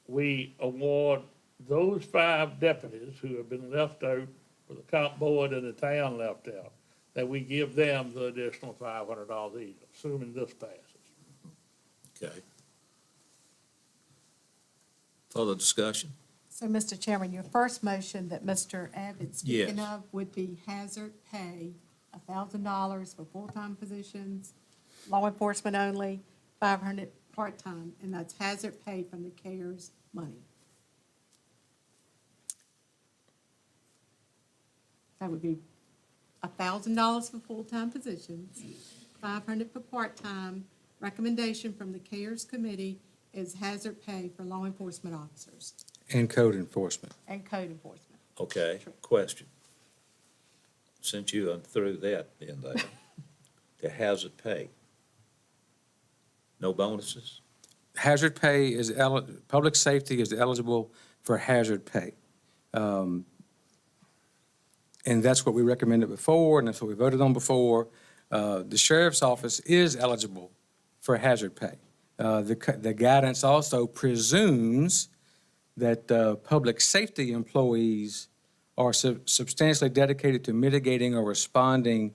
we award those 5 deputies who have been left out, for the comp board and the town left out, that we give them the additional $500 each, assuming this passes. Okay. Further discussion? So, Mr. Chairman, your first motion that Mr. Abbott's speaking Yes. of would be hazard pay, $1,000 for full-time positions, law enforcement only, 500 part-time, and that's hazard pay from the CARES money. That would be $1,000 for full-time positions, 500 for part-time. Recommendation from the CARES committee is hazard pay for law enforcement officers And code enforcement. and code enforcement. Okay, question. Since you are through that, then the hazard pay. No bonuses? Hazard pay is, public safety is eligible for hazard pay. And that's what we recommended before, and that's what we voted on before. The sheriff's office is eligible for hazard pay. The guidance also presumes that public safety employees are substantially dedicated to mitigating or responding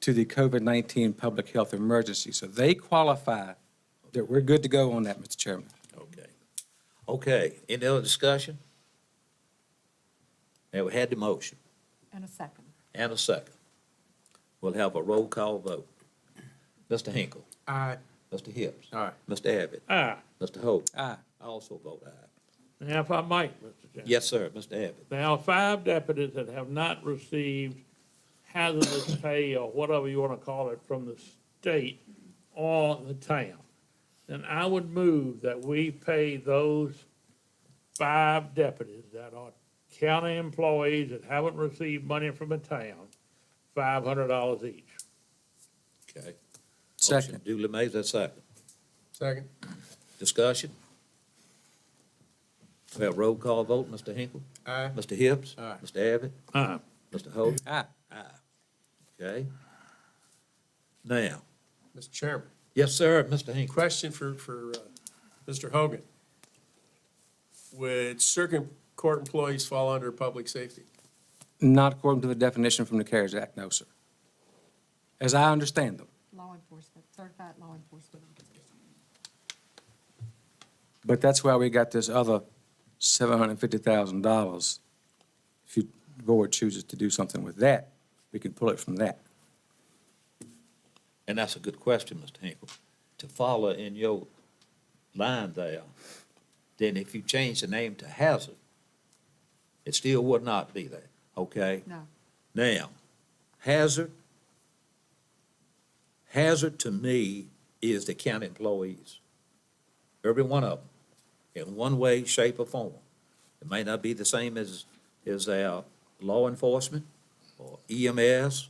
to the COVID-19 public health emergency. So they qualify, that we're good to go on that, Mr. Chairman. Okay. Okay, any other discussion? Now, we had the motion And a second. and a second. We'll have a roll call vote. Mr. Hinkle. Aye. Mr. Hips. Aye. Mr. Abbott. Aye. Mr. Hope. Aye. I also vote aye. Now, if I might, Mr. Chairman. Yes, sir, Mr. Abbott. There are 5 deputies that have not received hazardous pay or whatever you want to call it from the state or the town. Then I would move that we pay those 5 deputies that are county employees that haven't received money from the town, $500 each. Okay. Second. Motion duly made, that's second. Second. Discussion? We have roll call vote, Mr. Hinkle. Aye. Mr. Hips. Aye. Mr. Abbott. Aye. Mr. Hope. Aye. Okay. Now, Mr. Chairman, yes, sir, Mr. Hinkle. question for Mr. Hogan. Would circuit court employees fall under public safety? Not according to the definition from the CARES Act, no, sir. As I understand them. Law enforcement, certified law enforcement officers. But that's why we got this other $750,000. If the board chooses to do something with that, we can pull it from that. And that's a good question, Mr. Hinkle. To follow in your line there, then if you change the name to hazard, it still would not be there, okay? No. Now, hazard to me is the county employees. Every one of them, in one way, shape, or form. It may not be the same as our law enforcement or EMS,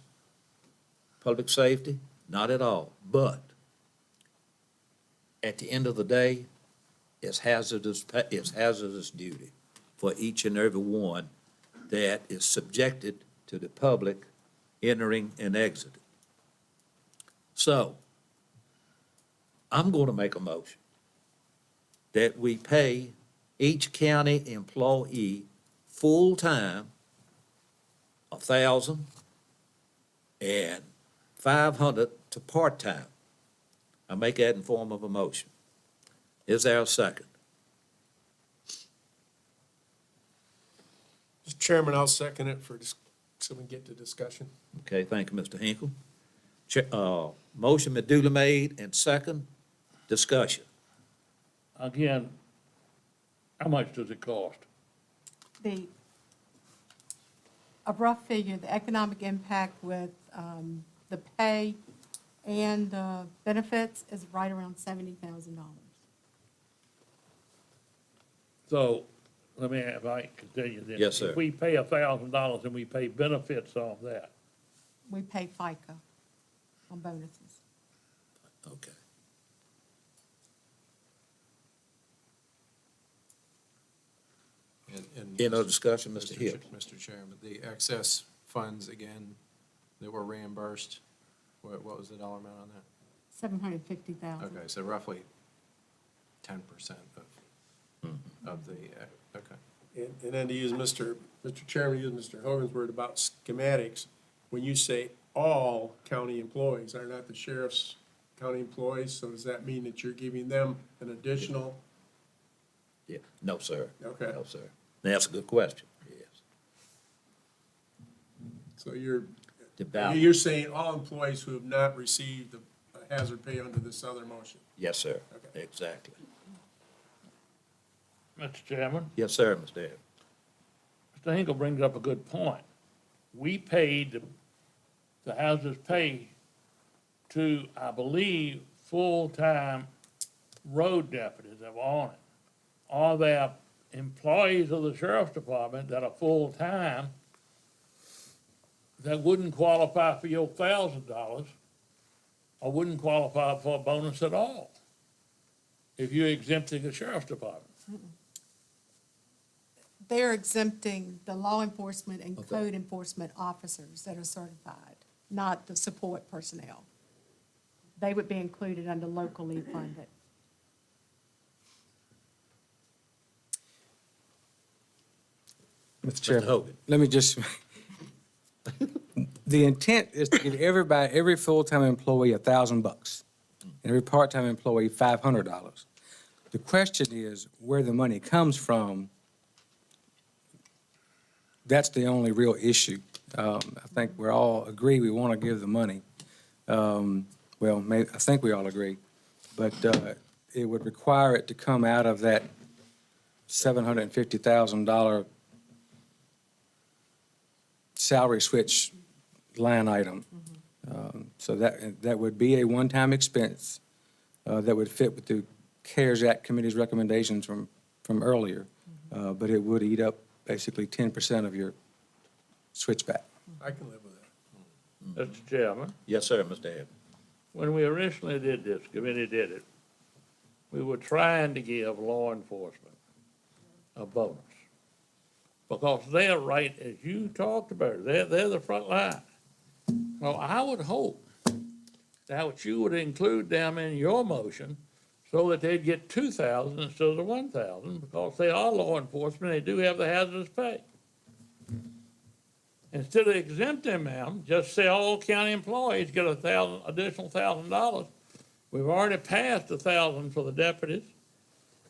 public safety, not at all. But at the end of the day, it's hazardous duty for each and every one that is subjected to the public entering and exiting. So, I'm going to make a motion that we pay each county employee full-time $1,000 and $500 to part-time. I make that in form of a motion. Is there a second? Mr. Chairman, I'll second it so we can get to discussion. Okay, thank you, Mr. Hinkle. Motion been duly made and second, discussion. Again, how much does it cost? a rough figure, the economic impact with the pay and the benefits is right around $70,000. So, let me, if I continue this. Yes, sir. If we pay $1,000 and we pay benefits on that, We pay FICA on bonuses. Okay. And Any other discussion, Mr. Hill? Mr. Chairman, the excess funds, again, that were reimbursed, what was the dollar amount on that? 750,000. Okay, so roughly 10% of the, okay. And then to use Mr. Chairman, use Mr. Hogan's word about schematics, when you say all county employees, are not the sheriff's county employees, so does that mean that you're giving them an additional? Yeah, no, sir. Okay. No, sir. That's a good question, yes. So you're About, saying all employees who have not received the hazard pay under this other motion? yes, sir, Okay. exactly. Mr. Chairman, Yes, sir, Mr. Davis. Mr. Hinkle brings up a good point. We paid the hazardous pay to, I believe, full-time road deputies that were on it. Are there employees of the sheriff's department that are full-time that wouldn't qualify for your $1,000 or wouldn't qualify for a bonus at all if you're exempting the sheriff's department? They're exempting the law enforcement and Okay. code enforcement officers that are certified, not the support personnel. They would be included under locally funded. Mr. Chair, Hogan. let me just, the intent is to give everybody, every full-time employee $1,000, and every part-time employee $500. The question is where the money comes from. That's the only real issue. I think we all agree we want to give the money. I think we all agree, but it would require it to come out of that $750,000 salary switch line item. So that would be a one-time expense that would fit with the CARES Act Committee's recommendations from earlier, but it would eat up basically 10% of your switchback. I can live with that. Mr. Chairman, Yes, sir, Mr. Davis. when we originally did this, committee did it, we were trying to give law enforcement a bonus. Because they're right, as you talked about, they're the front line. Well, I would hope that you would include them in your motion so that they'd get 2,000 instead of the 1,000, because they are law enforcement, they do have the hazardous pay. Instead of exempting them, just say all county employees get additional $1,000. We've already passed 1,000 for the deputies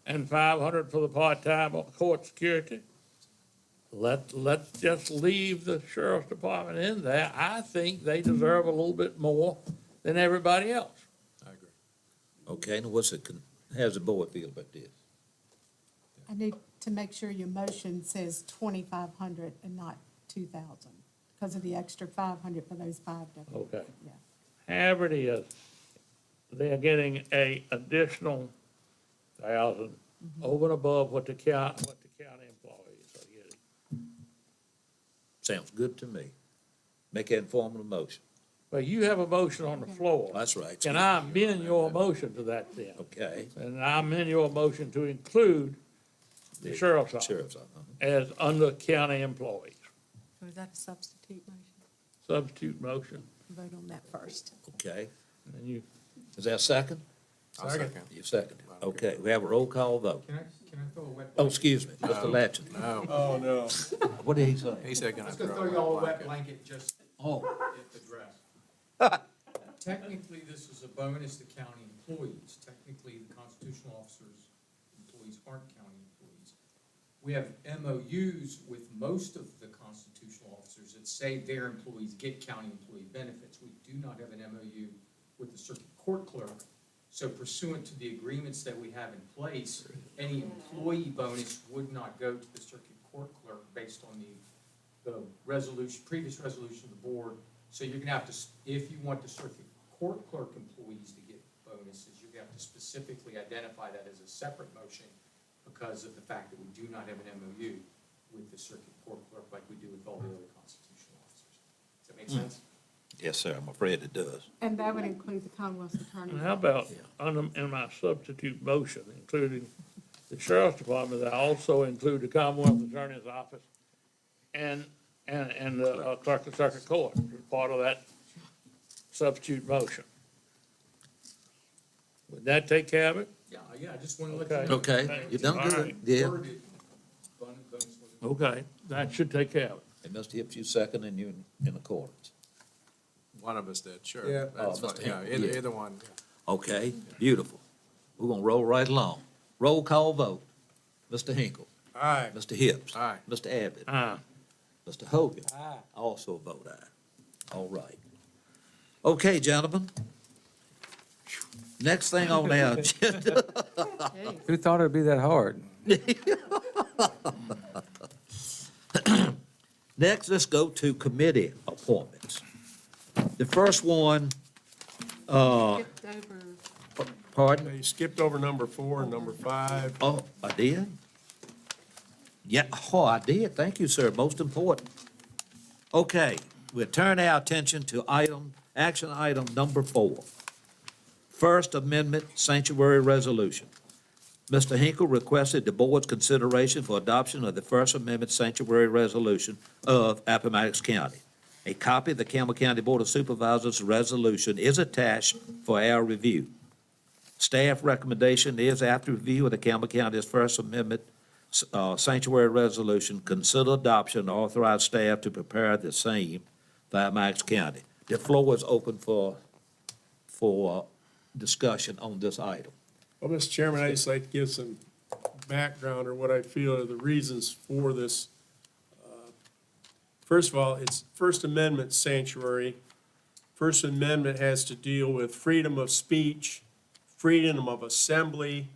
and 500 for the part-time court security. Let's just leave the sheriff's department in there. I think they deserve a little bit more than everybody else. I agree. Okay, now how's the board feel about this? I need to make sure your motion says 2,500 and not 2,000, because of the extra 500 for those 5 deputies. Okay. Yeah. However it is, they're getting a additional 1,000 over and above what the county employees are getting. Sounds good to me. Make that informative motion. But you have a motion on the floor. That's right. Can I amend your motion to that then? Okay. And I amend your motion to include the sheriff's office Sheriff's office. as under county employees. So is that a substitute motion? Substitute motion, Vote on that first. Okay. and you, Is that a second? I'll second. You seconded. Okay, we have a roll call vote. Can I throw a wet? Oh, excuse me, Mr. Latchin. No. Oh, no. What did he say? He said, can I I'm just gonna throw throw y'all a wet blanket? blanket just Oh, if addressed. Technically, this is a bonus to county employees. Technically, the constitutional officers' employees aren't county employees. We have MOUs with most of the constitutional officers that say their employees get county employee benefits. We do not have an MOU with the circuit court clerk So pursuant to the agreements that we have in place, any employee bonus would not go to the circuit court clerk based on the resolution, previous resolution of the board. So you're gonna have to, if you want the circuit court clerk employees to get bonuses, you have to specifically identify that as a separate motion because of the fact that we do not have an MOU with the circuit court clerk like we do with all the other constitutional officers. Does that make sense? Yes, sir, I'm afraid it does. And that would include the Commonwealth's attorney. And how about, in my substitute motion, including the sheriff's department, that I also include the Commonwealth Attorney's Office and the clerk of circuit court as part of that substitute motion? Would that take care of it? Yeah, I just wanna let you know. Okay, you done All good, right. yeah. Worded, bonus wasn't- Okay, that should take care of it. And Mr. Hips, you second and you in accordance. One of us did, sure. Yeah. That's Oh, fine, Mr. yeah, Hinkle, yeah. either one. Okay, beautiful. We're gonna roll right along. Roll call vote. Mr. Hinkle. Aye. Mr. Hips. Aye. Mr. Abbott. Ah, Mr. Hogan. I also vote aye. All right. Okay, gentlemen. Next thing on our agenda, Who thought it'd be that hard? next, let's go to committee appointments. The first one, Skipped over pardon? You skipped over number 4 and number 5. Oh, I did? Yeah, oh, I did. Thank you, sir. Most important. Okay, we'll turn our attention to action item number 4. First Amendment Sanctuary Resolution. Mr. Hinkle requested the board's consideration for adoption of the First Amendment Sanctuary Resolution of Appomattox County. A copy of the Campbell County Board of Supervisors resolution is attached for our review. Staff recommendation is, after review of the Campbell County's First Amendment Sanctuary Resolution, consider adoption and authorize staff to prepare the same for Appomattox County. The floor is open for discussion on this item. Well, Mr. Chairman, I'd just like to give some background or what I feel are the reasons for this. First of all, it's First Amendment sanctuary. First Amendment has to deal with freedom of speech, freedom of assembly,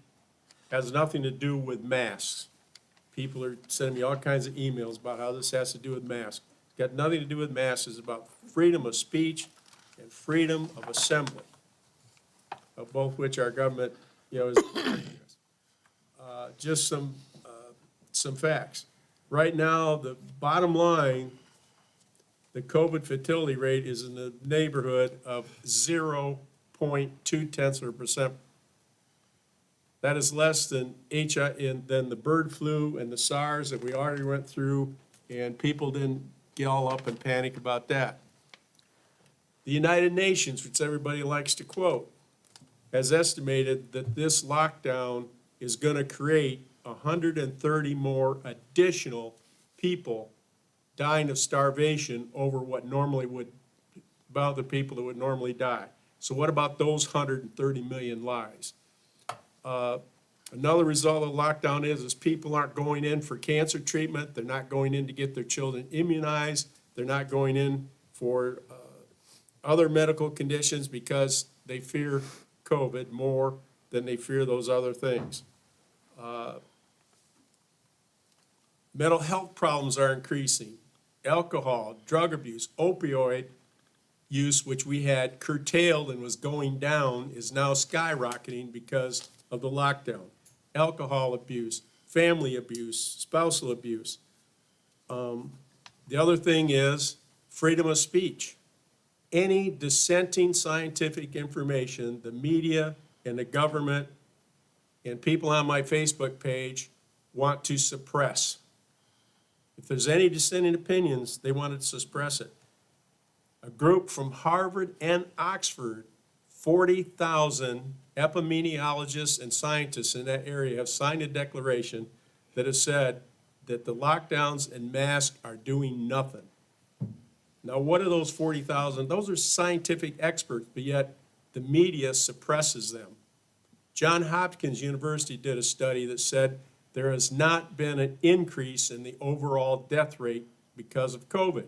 has nothing to do with masks. People are sending me all kinds of emails about how this has to do with masks. It's got nothing to do with masks, it's about freedom of speech and freedom of assembly, of both which our government, is just some facts. Right now, the bottom line, the COVID fatality rate is in the neighborhood of 0.2%. That is less than than the bird flu and the SARS that we already went through, and people didn't get all up and panic about that. The United Nations, which everybody likes to quote, has estimated that this lockdown is going to create 130 more additional people dying of starvation over what normally would, about the people that would normally die. So what about those 130 million lives? Another result of lockdown is people aren't going in for cancer treatment, they're not going in to get their children immunized, they're not going in for other medical conditions because they fear COVID more than they fear those other things. Mental health problems are increasing. Alcohol, drug abuse, opioid use, which we had curtailed and was going down, is now skyrocketing because of the lockdown. Alcohol abuse, family abuse, spousal abuse. The other thing is freedom of speech. Any dissenting scientific information, the media and the government and people on my Facebook page want to suppress. If there's any dissenting opinions, they want to suppress it. A group from Harvard and Oxford, 40,000 epidemiologists and scientists in that area have signed a declaration that has said that the lockdowns and masks are doing nothing. Now, what are those 40,000? Those are scientific experts, but yet the media suppresses them. Johns Hopkins University did a study that said there has not been an increase in the overall death rate because of COVID.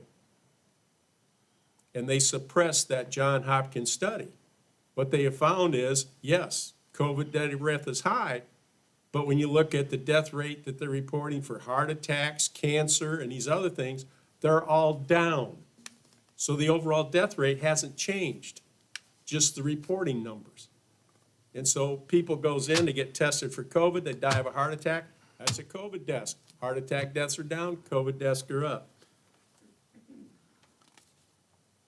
And they suppressed that Johns Hopkins study. What they have found is, yes, COVID death rate is high, but when you look at the death rate that they're reporting for heart attacks, cancer, and these other things, they're all down. So the overall death rate hasn't changed, just the reporting numbers. And so people goes in to get tested for COVID, they die of a heart attack, that's a COVID death. Heart attack deaths are down, COVID deaths are up.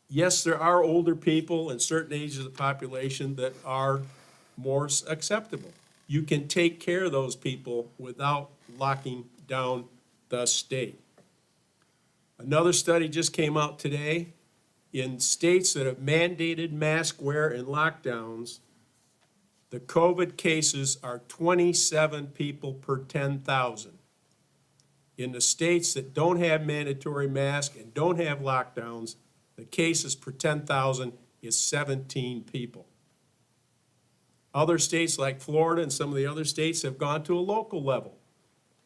Yes, there are older people in certain ages of the population that are more acceptable. You can take care of those people without locking down the state. Another study just came out today. In states that have mandated mask wear and lockdowns, the COVID cases are 27 people per 10,000. In the states that don't have mandatory masks and don't have lockdowns, the cases per 10,000 is 17 people. Other states like Florida and some of the other states have gone to a local level.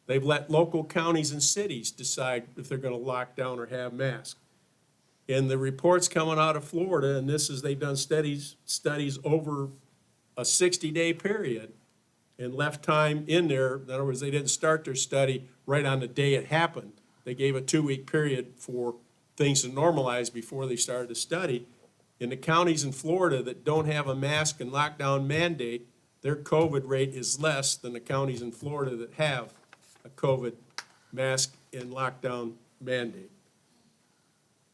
They've let local counties and cities decide if they're going to lock down or have masks. And the reports coming out of Florida, and this is, they've done studies over a 60-day period and left time in there. In other words, they didn't start their study right on the day it happened. They gave a 2-week period for things to normalize before they started the study. In the counties in Florida that don't have a mask and lockdown mandate, their COVID rate is less than the counties in Florida that have a COVID mask and lockdown mandate.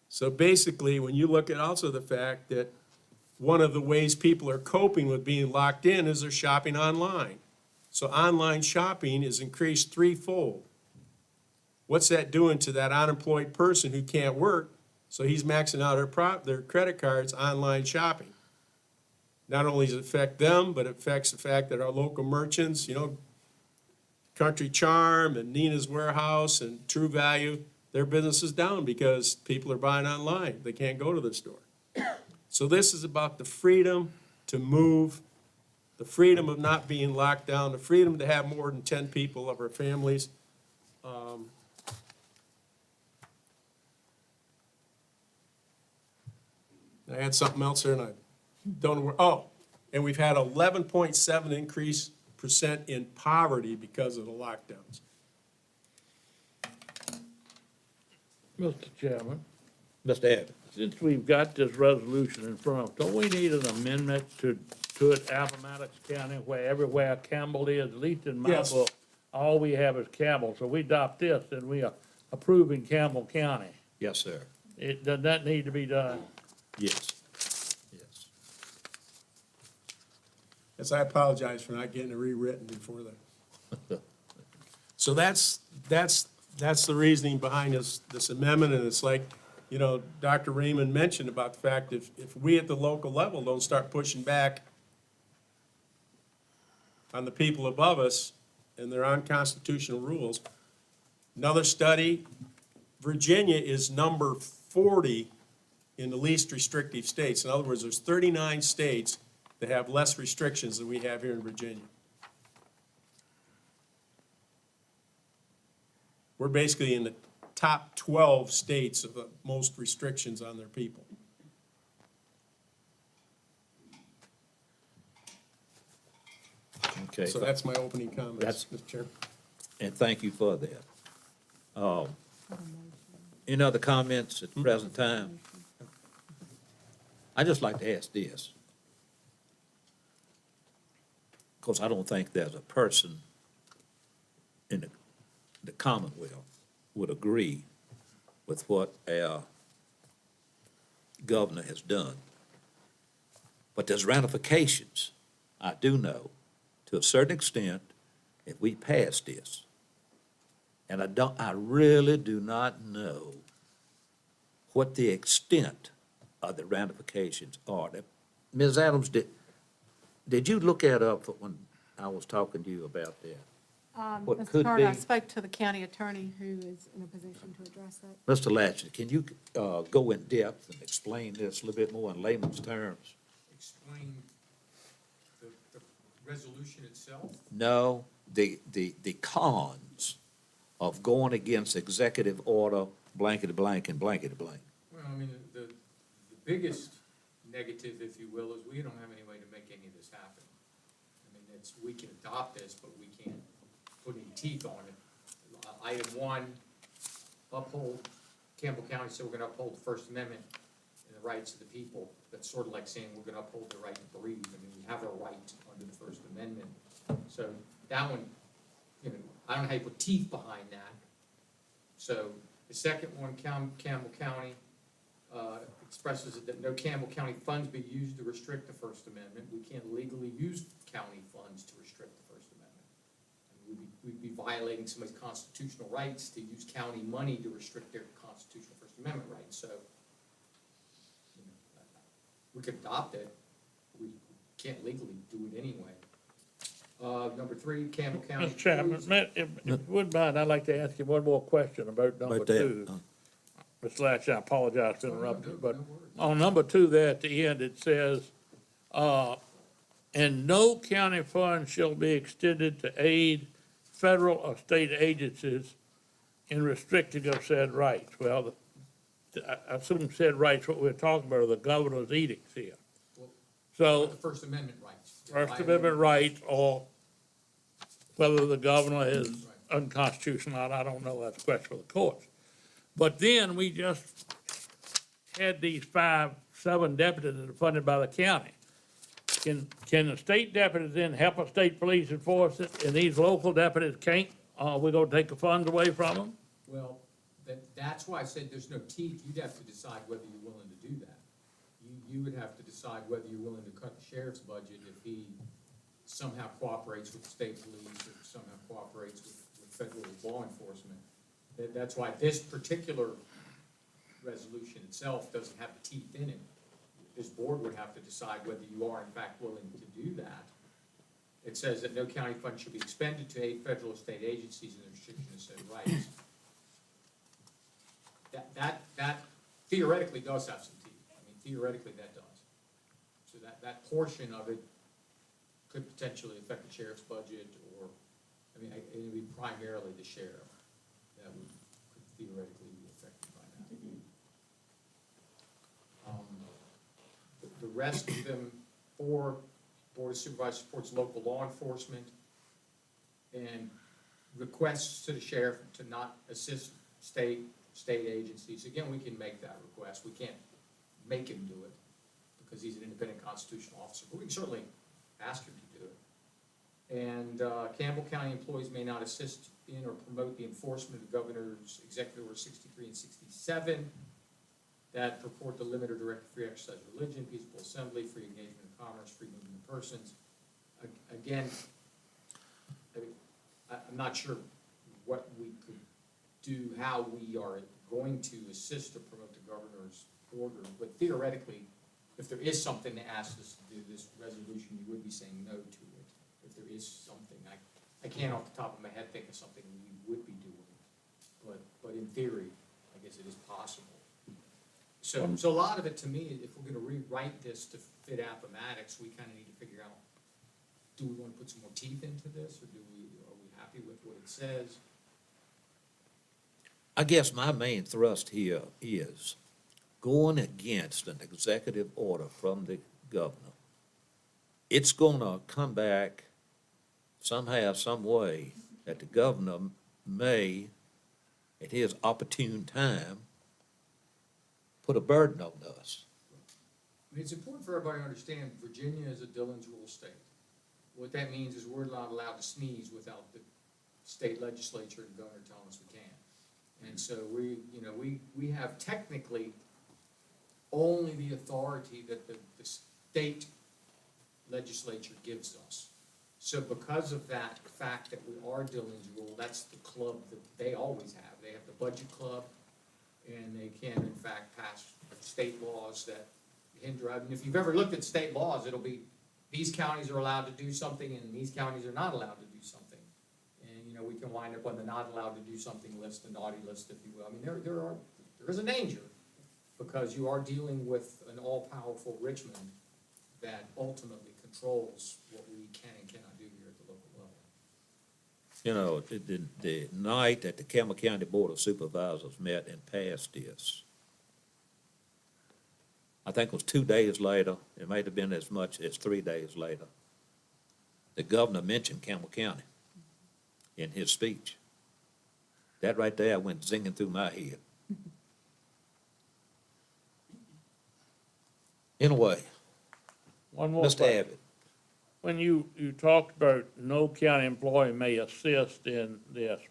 So basically, when you look at also the fact that one of the ways people are coping with being locked in is they're shopping online. So online shopping is increased threefold. What's that doing to that unemployed person who can't work? So he's maxing out their credit cards online shopping. Not only does it affect them, but it affects the fact that our local merchants, Country Charm and Nina's Warehouse and True Value, their business is down because people are buying online. They can't go to the store. So this is about the freedom to move, the freedom of not being locked down, the freedom to have more than 10 people of our families. I had something else there and I don't know where, and we've had 11.7% increase in poverty because of the lockdowns. Mr. Chairman, Mr. Evans? since we've got this resolution in front of us, don't we need an amendment to it, Appomattox County, where everywhere Campbell is, at least in my Yes. book, all we have is Campbell. So we adopt this, and we are approving Campbell County. Yes, sir. Does that need to be done? Yes. Yes. Yes, I apologize for not getting it rewritten before that. So that's the reasoning behind this amendment, and it's like, Dr. Raymond mentioned about the fact if we at the local level don't start pushing back on the people above us and their unconstitutional rules. Another study, Virginia is number 40 in the least restrictive states. In other words, there's 39 states that have less restrictions than we have here in Virginia. We're basically in the top 12 states of the most restrictions on their people. Okay. So that's my opening comments, Mr. Chairman. And thank you for that. Any other comments at the present time? I'd just like to ask this. Because I don't think there's a person in the Commonwealth would agree with what our governor has done. But there's ramifications, I do know, to a certain extent, if we pass this. And I really do not know what the extent of the ramifications are. Ms. Adams, did you look that up when I was talking to you about that? What Mr. could Carter, I be? spoke to the county attorney who is in a position to address that. Mr. Latchley, can you go in depth and explain this a little bit more in layman's terms? Explain the resolution itself. No, the cons of going against executive order blankety blank and blankety blank. Well, I mean, the biggest negative, if you will, is we don't have any way to make any of this happen. I mean, we can adopt this, but we can't put any teeth on it. Item one, uphold, Campbell County said we're gonna uphold the First Amendment and the rights of the people. That's sort of like saying we're gonna uphold the right to breathe. I mean, we have a right under the First Amendment. So that one, you know, I don't know how you put teeth behind that. So the second one, Campbell County, expresses that no Campbell County funds be used to restrict the First Amendment. We can't legally use county funds to restrict the First Amendment. And we'd be violating somebody's constitutional rights to use county money to restrict their constitutional First Amendment rights. So, you know, we could adopt it. We can't legally do it anyway. Number three, Campbell County. Mr. Chairman, employees- if you wouldn't mind, I'd like to ask you one more question about number About that, two. Mr. Latch, I apologize for Oh, no, interrupting, no, but no worries. on number two there at the end, it says, and no county fund shall be extended to aid federal or state agencies in restricting of said rights. Well, I assume said rights, what we're talking about are the governor's edicts here. Well, So, The First Amendment rights. First Amendment rights, or whether the governor is unconstitutional, I don't know, that's a question for the courts. But then we just had these 7 deputies that are funded by the county. Can the state deputies then help the state police enforce it, and these local deputies can't? We're gonna take the funds away from them? Well, that's why I said there's no teeth. You'd have to decide whether you're willing to do that. You would have to decide whether you're willing to cut the sheriff's budget if he somehow cooperates with the state police or somehow cooperates with federal law enforcement. That's why this particular resolution itself doesn't have the teeth in it. This board would have to decide whether you are in fact willing to do that. It says that no county fund should be expended to aid federal or state agencies in the restriction of said rights. That theoretically does have some teeth. I mean, theoretically that does. So that portion of it could potentially affect the sheriff's budget, or, I mean, it would be primarily the sheriff that could theoretically be affected by that. The rest of them, Board of Supervisors supports local law enforcement and requests to the sheriff to not assist state agencies. Again, we can make that request. We can't make him do it because he's an independent constitutional officer, but we can certainly ask him to do it. And Campbell County employees may not assist in or promote the enforcement of the governor's executive order 63 and 67 that purport to limit or direct free exercise of religion, peaceful assembly, free engagement in commerce, free movement of persons. Again, I'm not sure what we could do, how we are going to assist or promote the governor's order, but theoretically, if there is something to ask us to do this resolution, you would be saying no to it. If there is something, I can't off the top of my head think of something we would be doing, but in theory, I guess it is possible. So a lot of it, to me, if we're gonna rewrite this to fit Appomattox, we kinda need to figure out, do we wanna put some more teeth into this, or are we happy with what it says? I guess my main thrust here is going against an executive order from the governor. It's gonna come back somehow, some way, that the governor may, at his opportune time, put a burden on us. I mean, it's important for everybody to understand, Virginia is a Dillon's rule state. What that means is we're not allowed to sneeze without the state legislature and governor telling us we can. And so we have technically only the authority that the state legislature gives us. So because of that fact that we are Dillon's rule, that's the club that they always have. They have the budget club, and they can in fact pass state laws that hinder. I mean, if you've ever looked at state laws, it'll be, these counties are allowed to do something and these counties are not allowed to do something. And, we can wind up on the not allowed to do something list, the naughty list, if you will. I mean, there is a danger, because you are dealing with an all-powerful Richmond that ultimately controls what we can and cannot do here at the local level. The night that the Campbell County Board of Supervisors met and passed this, I think it was 2 days later, it might have been as much as 3 days later, the governor mentioned Campbell County in his speech. That right there went zinging through my head. Anyway, One more Mr. question. Abbott, When you talked about no county employee may assist in this,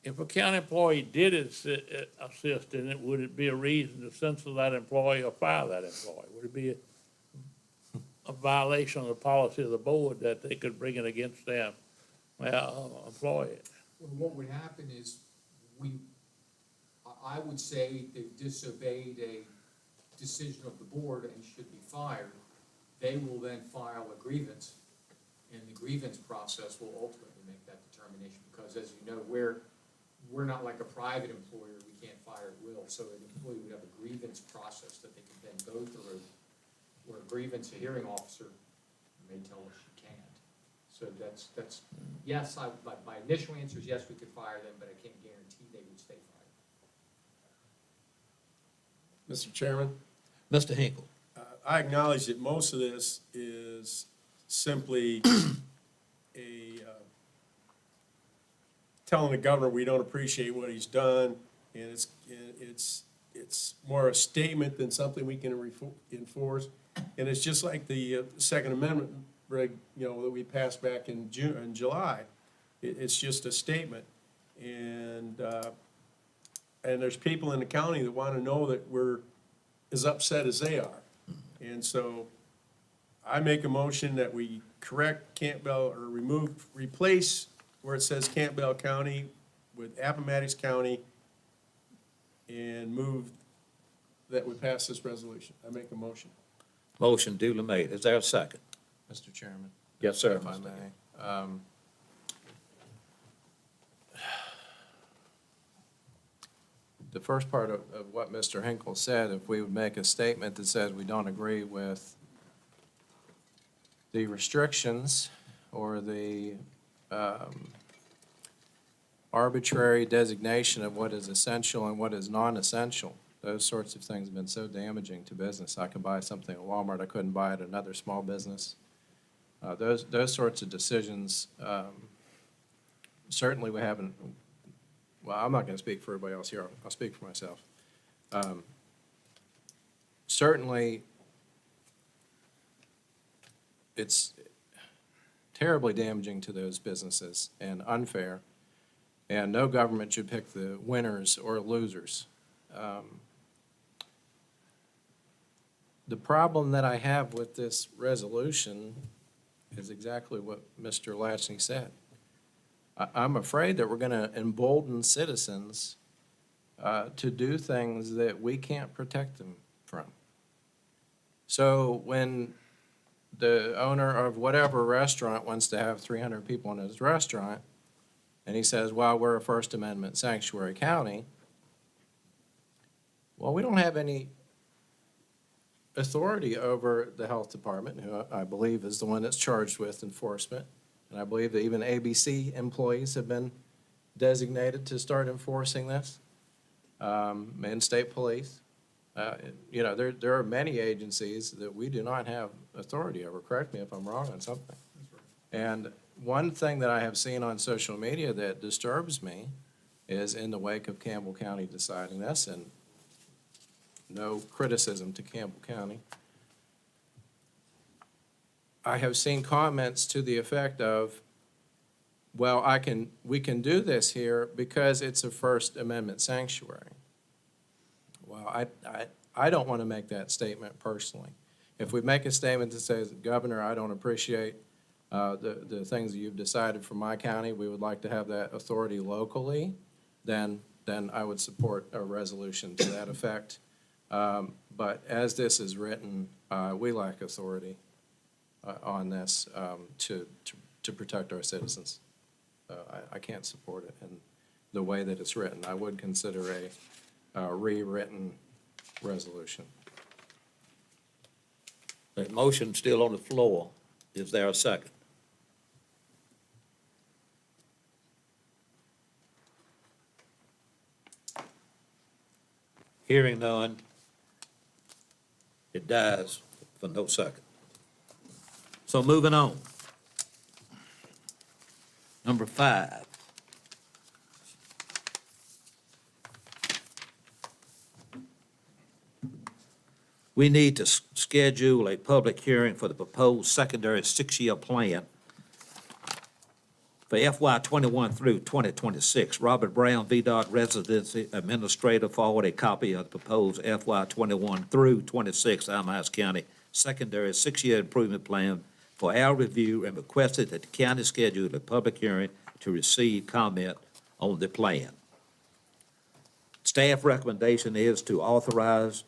if a county employee did assist in it, would it be a reason to censor that employee or fire that employee? Would it be a violation of the policy of the board that they could bring it against their employee? Well, what would happen is, I would say they've disobeyed a decision of the board and should be fired. They will then file a grievance, and the grievance process will ultimately make that determination, because as you know, we're not like a private employer, we can't fire at will, so an employee would have a grievance process that they could then go through, where a grievance, a hearing officer may tell us you can't. So that's, yes, my initial answer is yes, we could fire them, but I can't guarantee they would stay fired. Mr. Chairman? Mr. Hinkle. I acknowledge that most of this is simply telling the governor we don't appreciate what he's done, and it's more a statement than something we can enforce. And it's just like the Second Amendment, that we passed back in July. It's just a statement, and there's people in the county that want to know that we're as upset as they are. And so I make a motion that we correct Campbell, or replace where it says Campbell County with Appomattox County, and move that we pass this resolution. I make a motion. Motion duly made. Is there a second? Mr. Chairman, Yes, sir. if I Mr. may. The first part of what Mr. Hinkle said, if we would make a statement that says we don't agree with the restrictions or the arbitrary designation of what is essential and what is non-essential, those sorts of things have been so damaging to business. I can buy something at Walmart I couldn't buy at another small business. Those sorts of decisions, certainly we haven't, well, I'm not going to speak for everybody else here. I'll speak for myself. Certainly, it's terribly damaging to those businesses and unfair, and no government should pick the winners or losers. The problem that I have with this resolution is exactly what Mr. Latchney said. I'm afraid that we're going to embolden citizens to do things that we can't protect them from. So when the owner of whatever restaurant wants to have 300 people in his restaurant, and he says, well, we're a First Amendment sanctuary county, well, we don't have any authority over the health department, who I believe is the one that's charged with enforcement. And I believe that even ABC employees have been designated to start enforcing this, and state police. There are many agencies that we do not have authority over. Correct me if I'm wrong on something. And one thing that I have seen on social media that disturbs me is in the wake of Campbell County deciding this, and no criticism to Campbell County, I have seen comments to the effect of, well, we can do this here because it's a First Amendment sanctuary. Well, I don't want to make that statement personally. If we make a statement that says, Governor, I don't appreciate the things that you've decided for my county, we would like to have that authority locally, then I would support a resolution to that effect. But as this is written, we lack authority on this to protect our citizens. I can't support it in the way that it's written. I would consider a rewritten resolution. The motion still on the floor. Is there a second? Hearing none. It dies for no second. So moving on. Number 5. We need to schedule a public hearing for the proposed secondary 6-year plan for FY '21 through 2026. Robert Brown, VDOT Residency Administrator, forwarded a copy of the proposed FY '21 through '26 Appomattox County Secondary 6-Year Improvement Plan for our review and requested that the county schedule a public hearing to receive comment on the plan. Staff recommendation is to authorize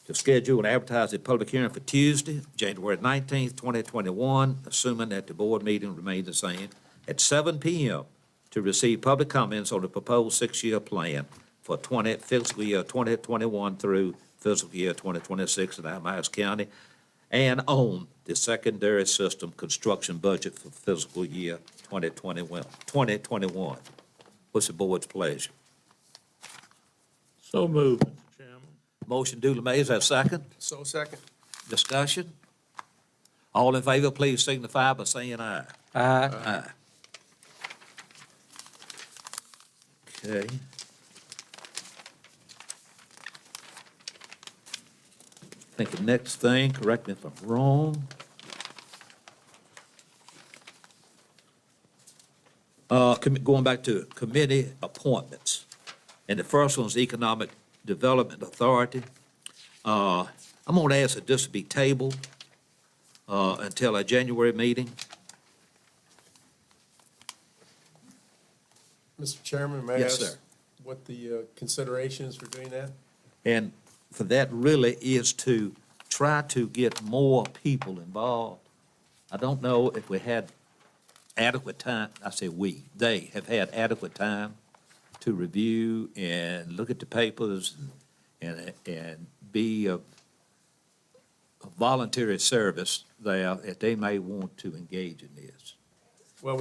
to schedule and advertise a public hearing for Tuesday, January 19th, 2021, assuming that the board meeting remains the same, at 7 p.m. to receive public comments on the proposed 6-year plan for fiscal year 2021 through fiscal year 2026 in Appomattox County, and on the secondary system construction budget for fiscal year 2021. What's the board's pleasure? So moved, Mr. Chairman. Motion duly made, is there a second? So second. Discussion? All in favor, please signify by saying aye. Aye. Aye. Okay. I think the next thing, correct me if I'm wrong. Going back to committee appointments. And the first one's Economic Development Authority. I'm gonna ask that this be tabled until our January meeting. Mr. Chairman, may I Yes, ask sir. what the consideration is for doing that? And for that really is to try to get more people involved. I don't know if we had adequate time, I say we, they have had adequate time to review and look at the papers and be a voluntary service there, if they may want to engage in this. Well,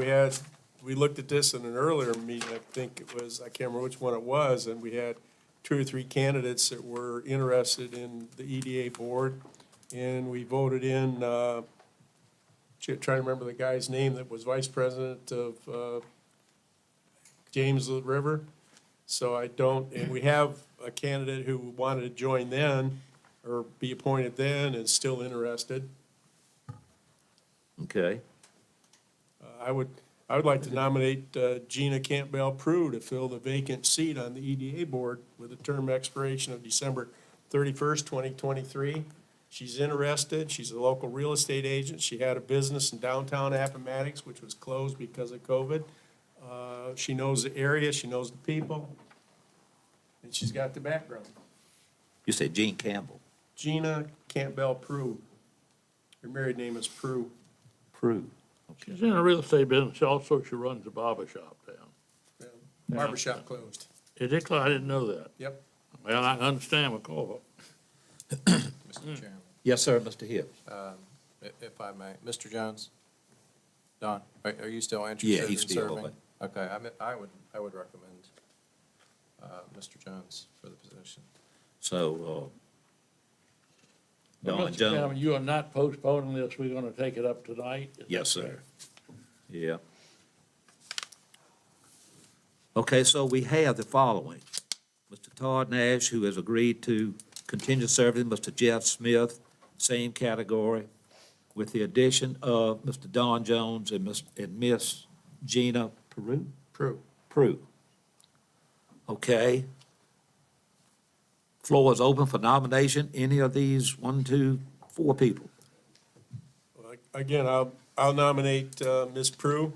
we looked at this in an earlier meeting, I think it was, I can't remember which one it was, and we had 2 or 3 candidates that were interested in the EDA board, and we voted in, trying to remember the guy's name that was vice president of James River. So I don't, and we have a candidate who wanted to join then, or be appointed then, and still interested. Okay? I would like to nominate Gina Campbell-Prue to fill the vacant seat on the EDA board with a term expiration of December 31st, 2023. She's interested. She's a local real estate agent. She had a business in downtown Appomattox, which was closed because of COVID. She knows the area. She knows the people. And she's got the background. You said Gene Campbell. Gina Campbell-Prue. Her married name is Prue. Prue. She's in the real estate business. Also, she runs a barber shop down. Barbershop closed. Is it? I didn't know that. Yep. Well, I understand McCall. Mr. Chairman, Yes, sir, Mr. Hill. if I may. Mr. Jones? Don, are you still interested Yeah, in he's still serving? open. Okay, I would recommend Mr. Jones for the position. So, Well, Don Mr. Chairman, Jones. you are not postponing this. We're going to take it up tonight. Is that Yes, sir. correct? Yeah. Okay, so we have the following. Mr. Todd Nash, who has agreed to continue serving, Mr. Jeff Smith, same category, with the addition of Mr. Don Jones and Miss Gina Prue? Prue. Okay. Floor is open for nomination. Any of these 1, 2, 4 people? Well, again, I'll nominate Ms. Prue.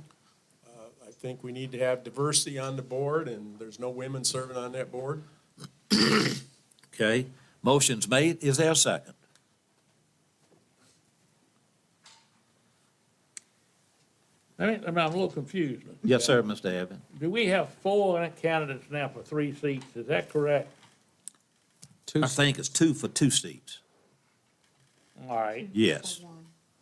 I think we need to have diversity on the board, and there's no women serving on that board. Okay. Motion's made. Is there a second? I'm a little confused. Mr. Yes, sir, Chairman. Mr. Evans. Do we have 4 candidates now for 3 seats? Is that correct? I think it's 2 for 2 seats. All right. Yes.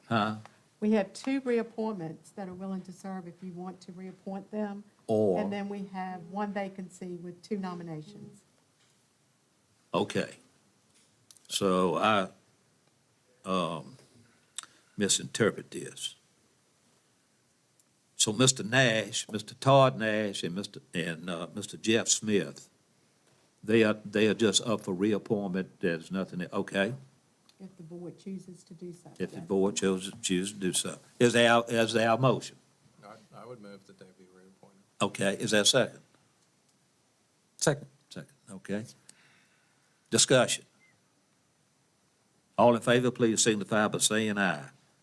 Huh? We have 2 reappointments that are willing to serve if you want to reappoint them. Or, And then we have 1 vacancy with 2 nominations. okay. So misinterpret this. So Mr. Nash, Mr. Todd Nash, and Mr. Jeff Smith, they are just up for reappointment. There's nothing, okay? If the board chooses to do so. If the yes. board chooses to do so. Is there a motion? I would move that they be reappointed. Okay, is there a second? Second. Second, okay. Discussion. All in favor, please signify by saying aye.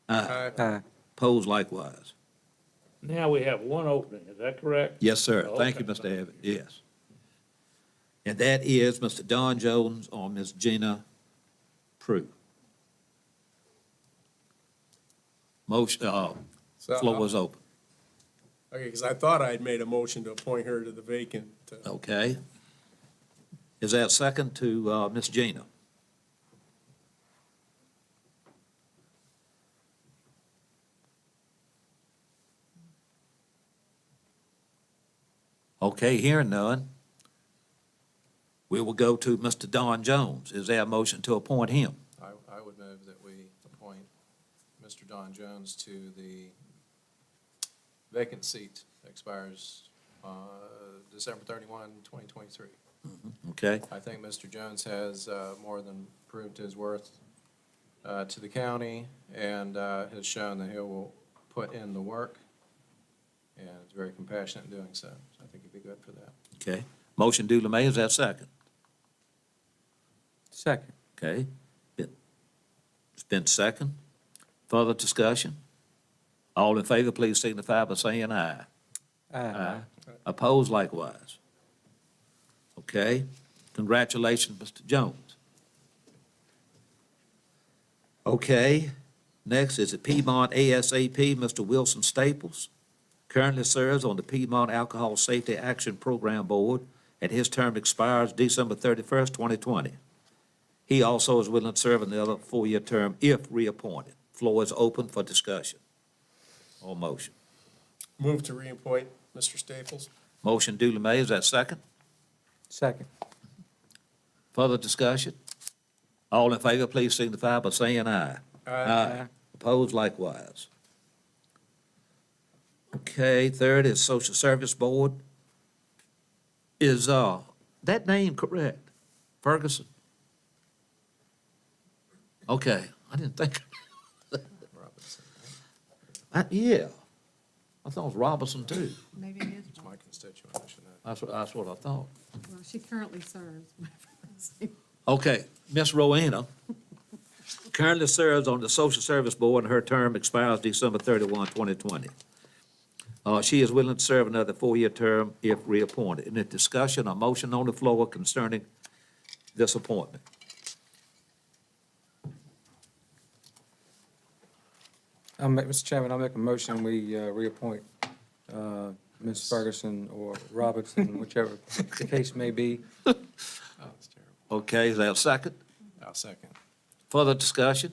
Aye. Opposed likewise. Now we have one opening, is that correct? Yes, sir. Thank you, Okay. Mr. Evans. Yes. And that is Mr. Don Jones or Ms. Gina Prue. Motion, So, floor is open. Okay, because I thought I'd made a motion to appoint her to the vacant. Okay. Is there a second to, Ms. Gina? Okay, hearing none. We will go to Mr. Don Jones. Is there a motion to appoint him? I would move that we appoint Mr. Don Jones to the vacant seat that expires December 31, 2023. Okay, I think Mr. Jones has more than proved his worth to the county and has shown that he will put in the work and is very compassionate in doing so. So I think he'd be good for that. okay. Motion duly made. Is that second? Second. Okay. It's been second. Further discussion? All in favor, please signify by saying aye. Aye. Opposed likewise. Okay. Congratulations, Mr. Jones. Okay. Next is the Piedmont ASAP, Mr. Wilson Staples. Currently serves on the Piedmont Alcohol Safety Action Program Board, and his term expires December 31st, 2020. He also is willing to serve another four-year term if reappointed. Floor is open for discussion or motion. Move to reappoint Mr. Staples. Motion duly made. Is that second? Second. Further discussion? All in favor, please signify by saying aye. Aye. Opposed likewise. Okay, third is Social Service Board. Is, that name correct? Ferguson? Okay, I didn't think, Robinson, yeah. I thought it was Robinson too. Maybe it is. it's my constituent, I should know. That's what I thought. Well, she currently serves. Okay, Ms. Rowena currently serves on the Social Service Board, and her term expires December 31, 2020. She is willing to serve another four-year term if reappointed. Any discussion or motion on the floor concerning this appointment? Mr. Chairman, I'll make a motion, we reappoint Ms. Ferguson or Robertson, whichever the case may be. Oh, that's terrible. Okay, is there a second? I'll second. Further discussion?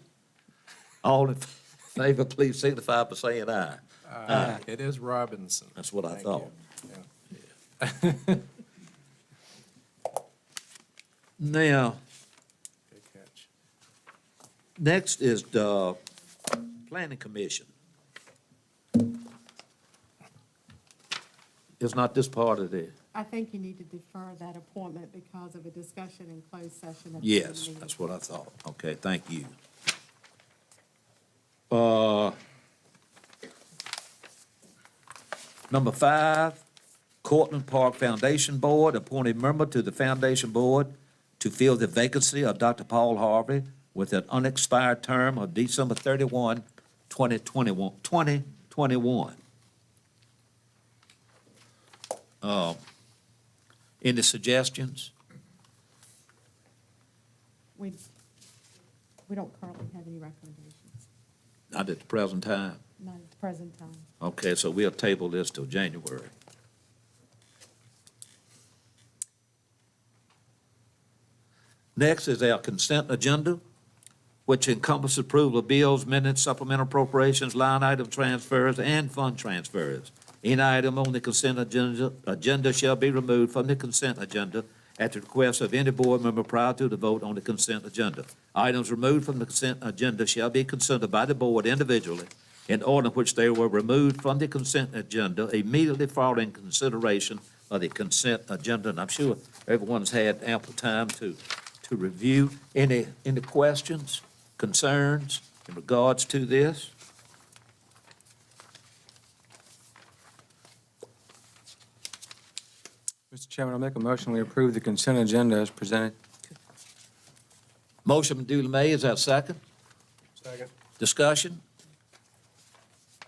All in favor, please signify by saying aye. It is Robinson. That's what I Thank thought. you. Yeah. Now, Good catch. next is the Planning Commission. It's not this part of it. I think you need to defer that appointment because of a discussion in closed session. at the Yes, meeting. that's what I thought. Okay, thank you. Number 5, Cortland Park Foundation Board, appointed member to the Foundation Board to fill the vacancy of Dr. Paul Harvey with an unexpired term of December 31, 2021. Any suggestions? We don't currently have any recommendations, Not at the present time. not at the present time. Okay, so we'll table this till January. Next is our consent agenda, which encompasses approval of bills, minutes, supplemental appropriations, line item transfers, and fund transfers. Any item on the consent agenda shall be removed from the consent agenda at the request of any board member prior to the vote on the consent agenda. Items removed from the consent agenda shall be considered by the board individually in order in which they were removed from the consent agenda immediately following consideration of the consent agenda. And I'm sure everyone's had ample time to review. Any questions, concerns in regards to this? Mr. Chairman, I make a motion, we approve the consent agenda as presented. Motion duly made. Is that a second? Second. Discussion?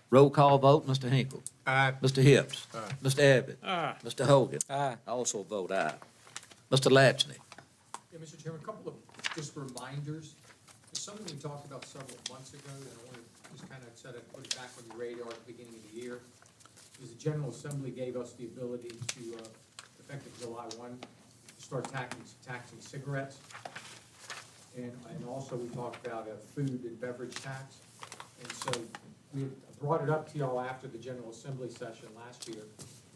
Roll call vote, Mr. Hinkle. Aye. Mr. Hips. Aye. Mr. Abbott. Aye. Mr. Hogan. Aye. I also vote aye. Mr. Latchney. Yeah, Mr. Chairman, a couple of just reminders. It's something we talked about several months ago, and I want to just kind of set it, put it back on your radar at the beginning of the year. Is the General Assembly gave us the ability to, effective July 1, start taxing cigarettes. And also we talked about a food and beverage tax. And so we had brought it up to y'all after the General Assembly session last year,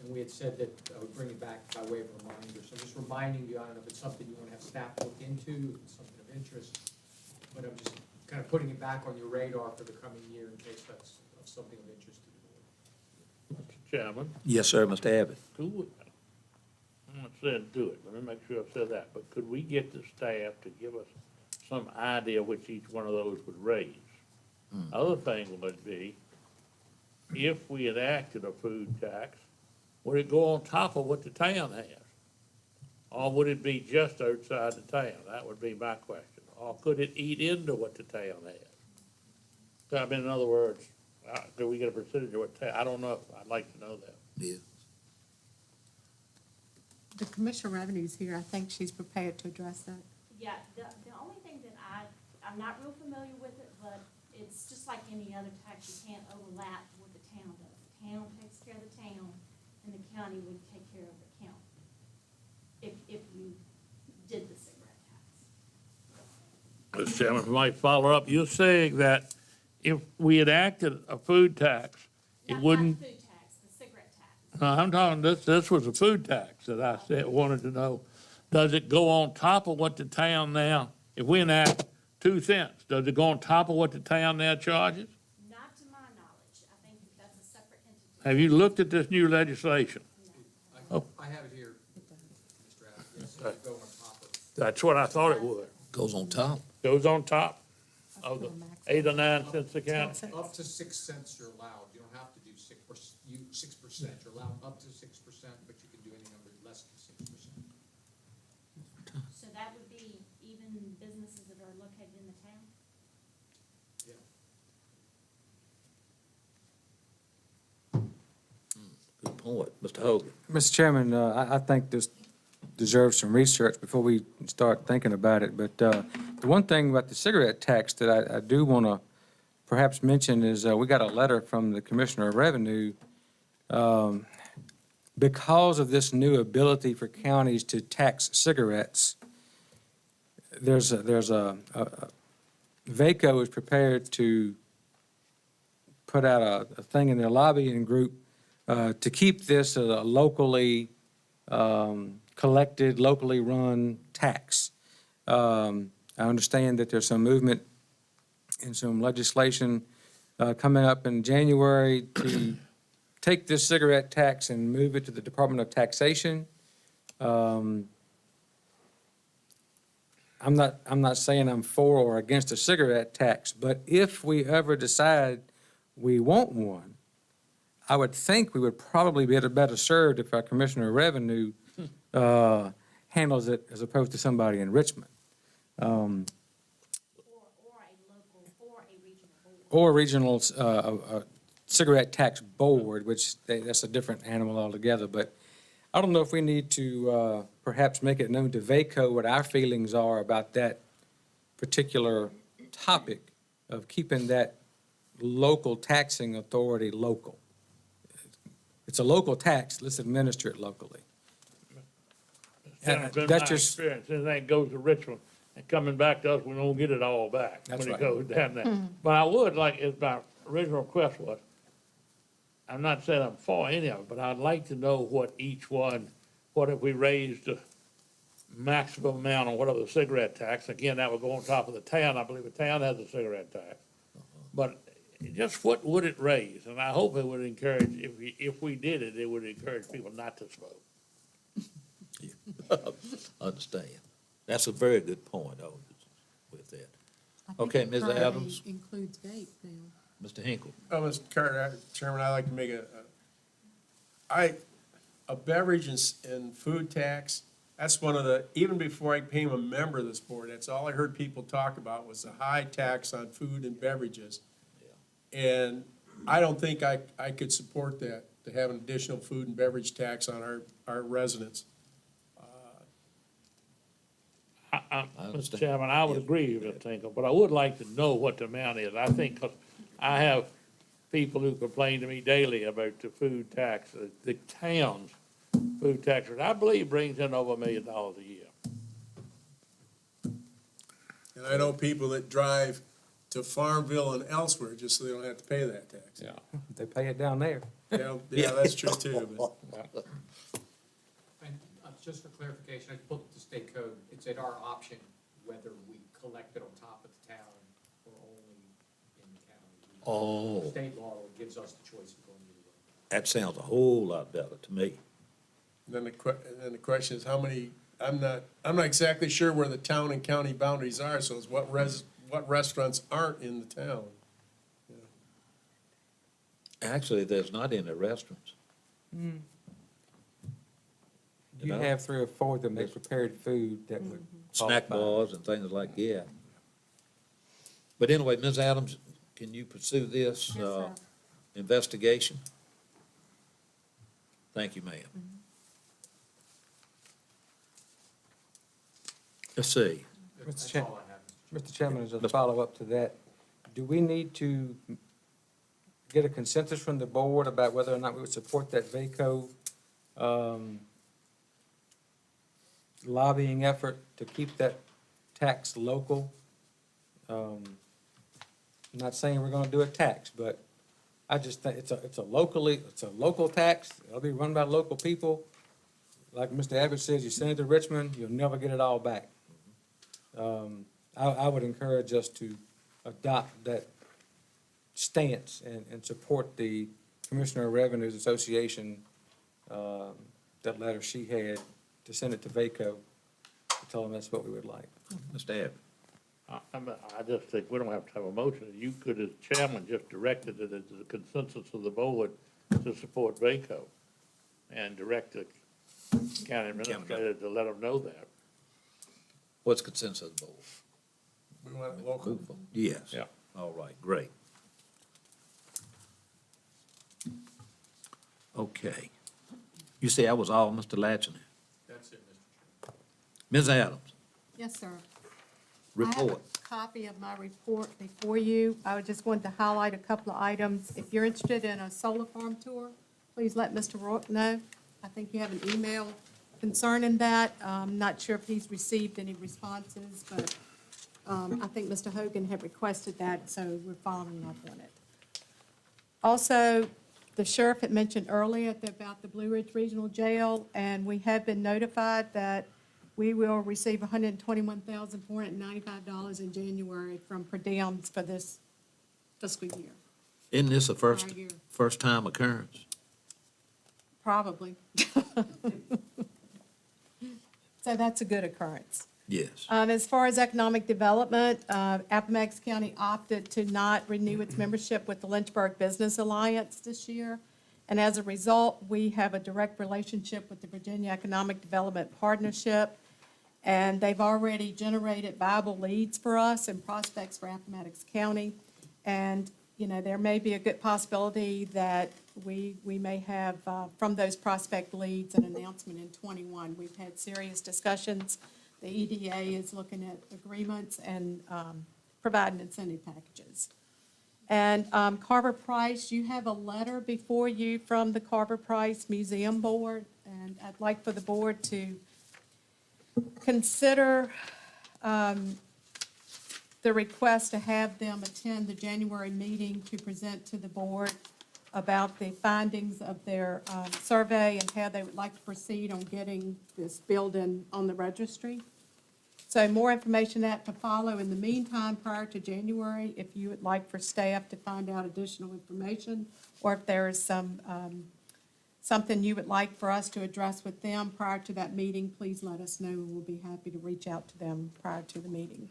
and we had said that I would bring it back by way of a reminder. So just reminding you, I don't know if it's something you want to have staff look into, if it's something of interest, but I'm just kind of putting it back on your radar for the coming year in case that's of something of interest to the board. Mr. Chairman, Yes, sir, Mr. Abbott. could we, I'm not saying do it, let me make sure I've said that, but could we get the staff to give us some idea which each one of those would raise? Other thing would be, if we enacted a food tax, would it go on top of what the town has? Or would it be just outside the town? That would be my question. Or could it eat into what the town has? So, I mean, in other words, do we get a percentage of what I don't know. I'd like to know that. Yeah. The Commissioner of Revenue's here. I think she's prepared to address that. Yeah, the only thing that I'm not real familiar with it, but it's just like any other tax, you can't overlap what the town does. The town takes care of the town, and the county would take care of the county, if you did the cigarette tax. Mr. Chairman, if I might follow up, you're saying that if we enacted a food tax, it wouldn't, Not the food tax, the cigarette tax. no, I'm talking, this was a food tax that I said, wanted to know, does it go on top of what the town now, if we enact 2 cents, does it go on top of what the town now charges? Not to my knowledge. I think that's a separate entity. Have you looked at this new legislation? I have it here, Mr. Abbott. Yes, it would go on top of. That's what I thought it would. Goes on top. Goes on top of the 8 or 9 cents a gallon. Up to 6 cents you're allowed. You don't have to do 6%. You're allowed up to 6%, but you can do any number less than 6%. So that would be even businesses that are located in the town? Yeah. Good point. Mr. Hogan. Mr. Chairman, I think this deserves some research before we start thinking about it. But the one thing about the cigarette tax that I do want to perhaps mention is we got a letter from the Commissioner of Revenue because of this new ability for counties to tax cigarettes. There's a VACO is prepared to put out a thing in their lobbying group to keep this a locally collected, locally run tax. I understand that there's some movement and some legislation coming up in January to take this cigarette tax and move it to the Department of Taxation. I'm not saying I'm for or against a cigarette tax, but if we ever decide we want one, I would think we would probably be better served if our Commissioner of Revenue handles it as opposed to somebody in Richmond. Or a local, or a regional board. Or a regional cigarette tax board, which that's a different animal altogether. But I don't know if we need to perhaps make it known to VACO what our feelings are about that particular topic of keeping that local taxing authority local. It's a local tax, let's administer it locally. That's been my That's just, experience. Anything goes to Richmond and coming back to us, we don't get it all back That's when it right. goes down there. But I would like, as my original request was, I'm not saying I'm for any of it, but I'd like to know what each one, what if we raised maximum amount on whatever the cigarette tax. Again, that would go on top of the town. I believe the town has a cigarette tax. But just what would it raise? And I hope it would encourage, if we did it, it would encourage people not to smoke. Understand. That's a very good point, with that. Okay, Ms. Adams. Includes vape now. Mr. Hinkle. Oh, Mr. Carter, Chairman, I'd like to make a beverage and food tax, that's one of the, even before I became a member of this board, that's all I heard people talk about was the high tax on food and beverages. And I don't think I could support that, to have an additional food and beverage tax on our residents. Mr. understand. Chairman, I would agree with Tinkle, but I would like to know what the amount is. I think, 'cause I have people who complain to me daily about the food tax, the town's food tax, which I believe brings in over $1 million a year. And I know people that drive to Farmville and elsewhere just so they don't have to pay that tax. Yeah. They pay it down there. Yeah, that's true too, but. And just for clarification, I looked at the state code, it's at our option whether we collect it on top of the town or only in the county. Oh, State law gives us the choice of going either way. that sounds a whole lot better to me. And then the question is how many, I'm not exactly sure where the town and county boundaries are, so it's what restaurants aren't in the town. Actually, there's not any restaurants. You know? have 3 or 4 that make prepared food that would Snack qualify. bars and things like that. But anyway, Ms. Adams, can you pursue this, Yes, sir. investigation? Thank you, ma'am. Let's see. That's Chair- all I have, Mr. Mr. Chairman, as a follow-up to that, do we need to get a consensus from the board about whether or not we would support that VACO lobbying effort to keep that tax local? I'm not saying we're gonna do a tax, but I just think it's a local tax. It'll be run by local people. Like Mr. Abbott says, you send it to Richmond, you'll never get it all back. I would encourage us to adopt that stance and support the Commissioner of Revenues Association, that letter she had to send it to VACO, to tell them that's what we would like. Mr. Abbott. I just think we don't have to have a motion. You could, as chairman, just directed it as the consensus of the board to support VACO and direct the county administrator to let them know that. What's consensus of the board? We want it local. Yes. Yeah. All right, great. Okay. You say I was all Mr. Latchney? That's it, Mr. Chairman. Ms. Adams, Yes, sir. I report. have a copy of my report before you. I would just want to highlight a couple of items. If you're interested in a solar farm tour, please let Mr. Rourke know. I think you have an email concerning that. I'm not sure if he's received any responses, but I think Mr. Hogan had requested that, so we're following up on it. Also, the sheriff had mentioned earlier about the Blue Ridge Regional Jail, and we have been notified that we will receive $121,495 in January from per diems for this fiscal year, Isn't this a Prior year. first time occurrence? probably. So that's a good occurrence. Yes. As far as economic development, Appomattox County opted to not renew its membership with the Lynchburg Business Alliance this year. And as a result, we have a direct relationship with the Virginia Economic Development Partnership. And they've already generated viable leads for us and prospects for Appomattox County. And, you know, there may be a good possibility that we may have, from those prospect leads, an announcement in '21. We've had serious discussions. The EDA is looking at agreements and providing incentive packages. And Carver Price, you have a letter before you from the Carver Price Museum Board, and I'd like for the board to consider the request to have them attend the January meeting to present to the board about the findings of their survey and how they would like to proceed on getting this building on the registry. So more information that to follow. In the meantime, prior to January, if you would like for staff to find out additional information, or if there is something you would like for us to address with them prior to that meeting, please let us know, and we'll be happy to reach out to them prior to the meeting.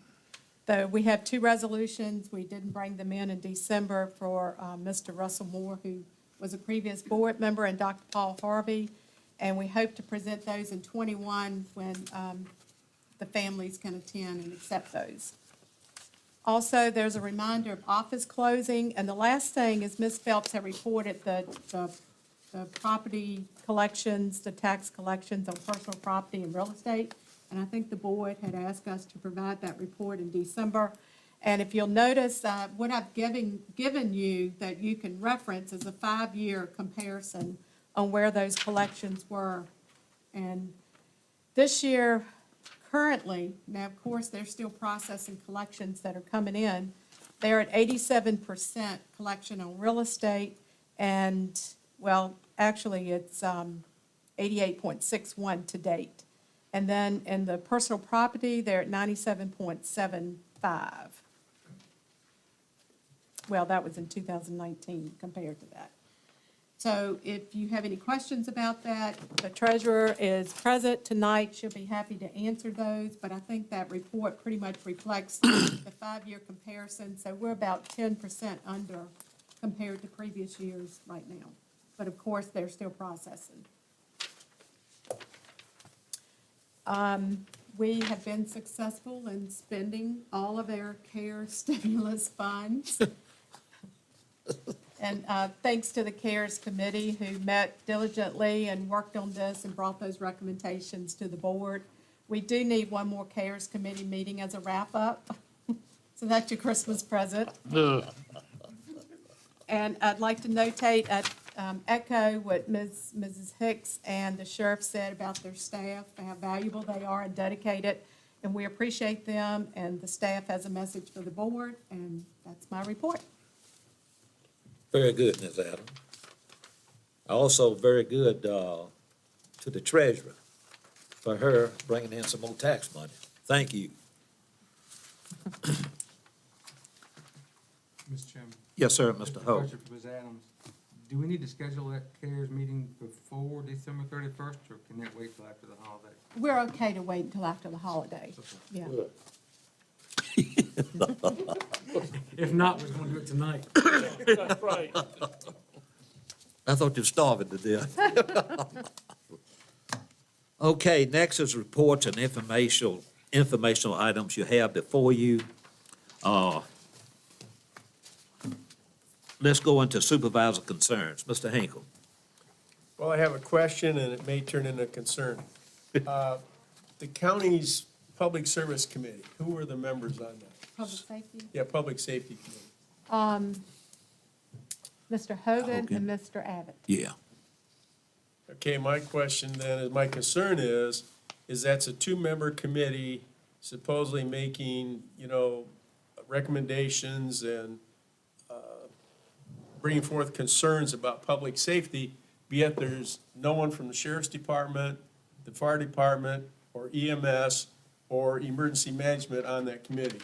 Though we have two resolutions, we didn't bring them in December for Mr. Russell Moore, who was a previous board member, and Dr. Paul Harvey, and we hope to present those in 21 when the families can attend and accept those. Also, there's a reminder of office closing, and the last thing is Ms. Phelps had reported the property collections, the tax collections on personal property and real estate, and I think the board had asked us to provide that report in December. And if you'll notice, what I've given you that you can reference is a 5-year comparison on where those collections were. And this year, currently, now, of course, they're still processing collections that are coming in. They're at 87% collection on real estate, and, well, actually, it's 88.61 to date. And then in the personal property, they're at 97.75. Well, that was in 2019 compared to that. So if you have any questions about that, the treasurer is present tonight. She'll be happy to answer those, but I think that report pretty much reflects the 5-year comparison. So we're about 10% under compared to previous years right now. But of course, they're still processing. We have been successful in spending all of our CARES stimulus funds. And thanks to the CARES committee who met diligently and worked on this and brought those recommendations to the board. We do need one more CARES committee meeting as a wrap-up. So that's your Christmas present. And I'd like to notate, echo what Mrs. Hicks and the sheriff said about their staff, how valuable they are and dedicated, and we appreciate them, and the staff has a message for the board, and that's my report. Very good, Ms. Adams. Also, very good to the treasurer for her bringing in some more tax money. Thank you. Mr. Chairman. Yes, sir, Mr. Hope. Question for Ms. Adams. Do we need to schedule that CARES meeting before December 31st, or can that wait till after the holiday? We're okay to wait until after the holiday, yeah. If not, we're going to do it tonight. That's right. I thought you were starving to death. Okay, next is reports and informational items you have before you. Let's go into supervisor concerns. Mr. Hinkle. Well, I have a question, and it may turn into a concern. The county's Public Service Committee, who are the members on that? Public safety, Yeah, Public Safety Committee. Mr. Hogan and Mr. Abbott. Yeah. Okay, my question then, is my concern is that's a 2-member committee supposedly making, recommendations and bringing forth concerns about public safety, be it there's no one from the sheriff's department, the fire department, or EMS, or emergency management on that committee.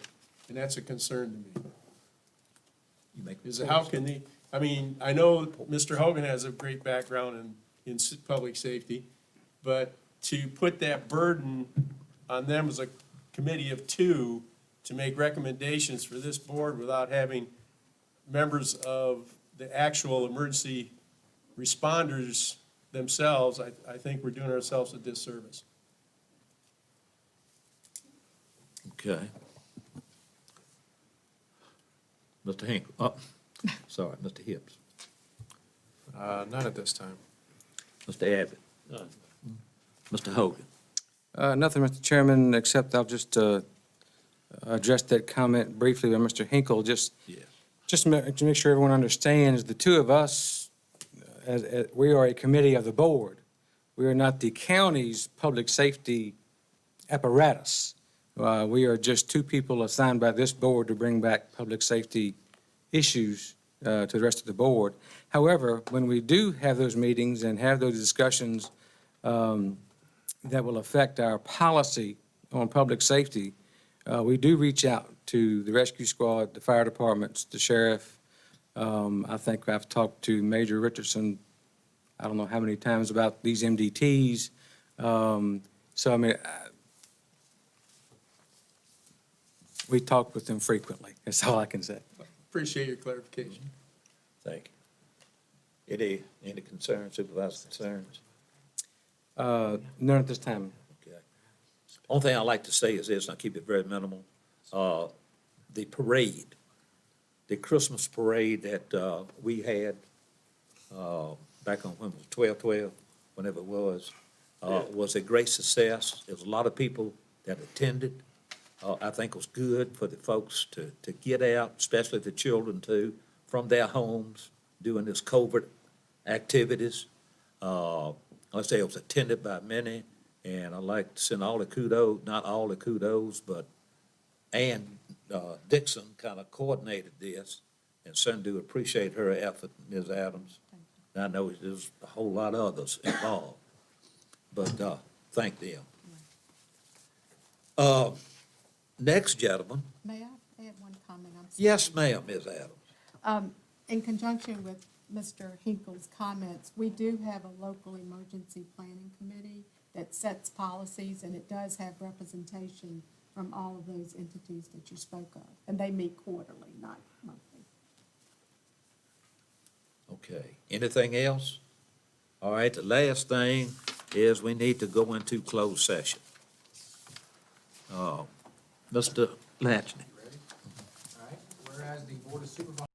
And that's a concern to me. You make Is how can the, I know Mr. Hogan has a great background in public safety, but to put that burden on them as a committee of 2 to make recommendations for this board without having members of the actual emergency responders themselves, I think we're doing ourselves a disservice. Okay. Mr. Hinkle, oh, sorry, Mr. Hibbs. Not at this time. Mr. Abbott. Mr. Hogan. Nothing, Mr. Chairman, except I'll just address that comment briefly by Mr. Hinkle, just to make sure everyone understands, the two of us, we are a committee of the board. We are not the county's public safety apparatus. We are just 2 people assigned by this board to bring back public safety issues to the rest of the board. However, when we do have those meetings and have those discussions that will affect our policy on public safety, we do reach out to the rescue squad, the fire departments, the sheriff. I think I've talked to Major Richardson, I don't know how many times, about these MDTs. So, I mean, we talk with them frequently. That's all I can say. Appreciate your clarification. Thank you. Any concerns, supervisor concerns? None at this time. Okay. Only thing I'd like to say is this, and I'll keep it very minimal. The parade, the Christmas parade that we had back on, when it was 12/12, whenever it was a great success. There was a lot of people that attended. I think it was good for the folks to get out, especially the children too, from their homes, doing this covert activities. Like I say, it was attended by many, and I'd like to send all the kudos, not all the kudos, but Ann Dixon kind of coordinated this, and certainly do appreciate her effort, Ms. Adams. And I know there's a whole lot of others involved, but thank them. Next, gentlemen. May I add one comment? I'm sorry. Yes, ma'am, Ms. Adams. In conjunction with Mr. Hinkle's comments, we do have a local emergency planning committee that sets policies, and it does have representation from all of those entities that you spoke of. And they meet quarterly, not monthly. Okay, anything else? All right, the last thing is we need to go into closed session. Mr. Latchney. All right, whereas the Board of Supervisors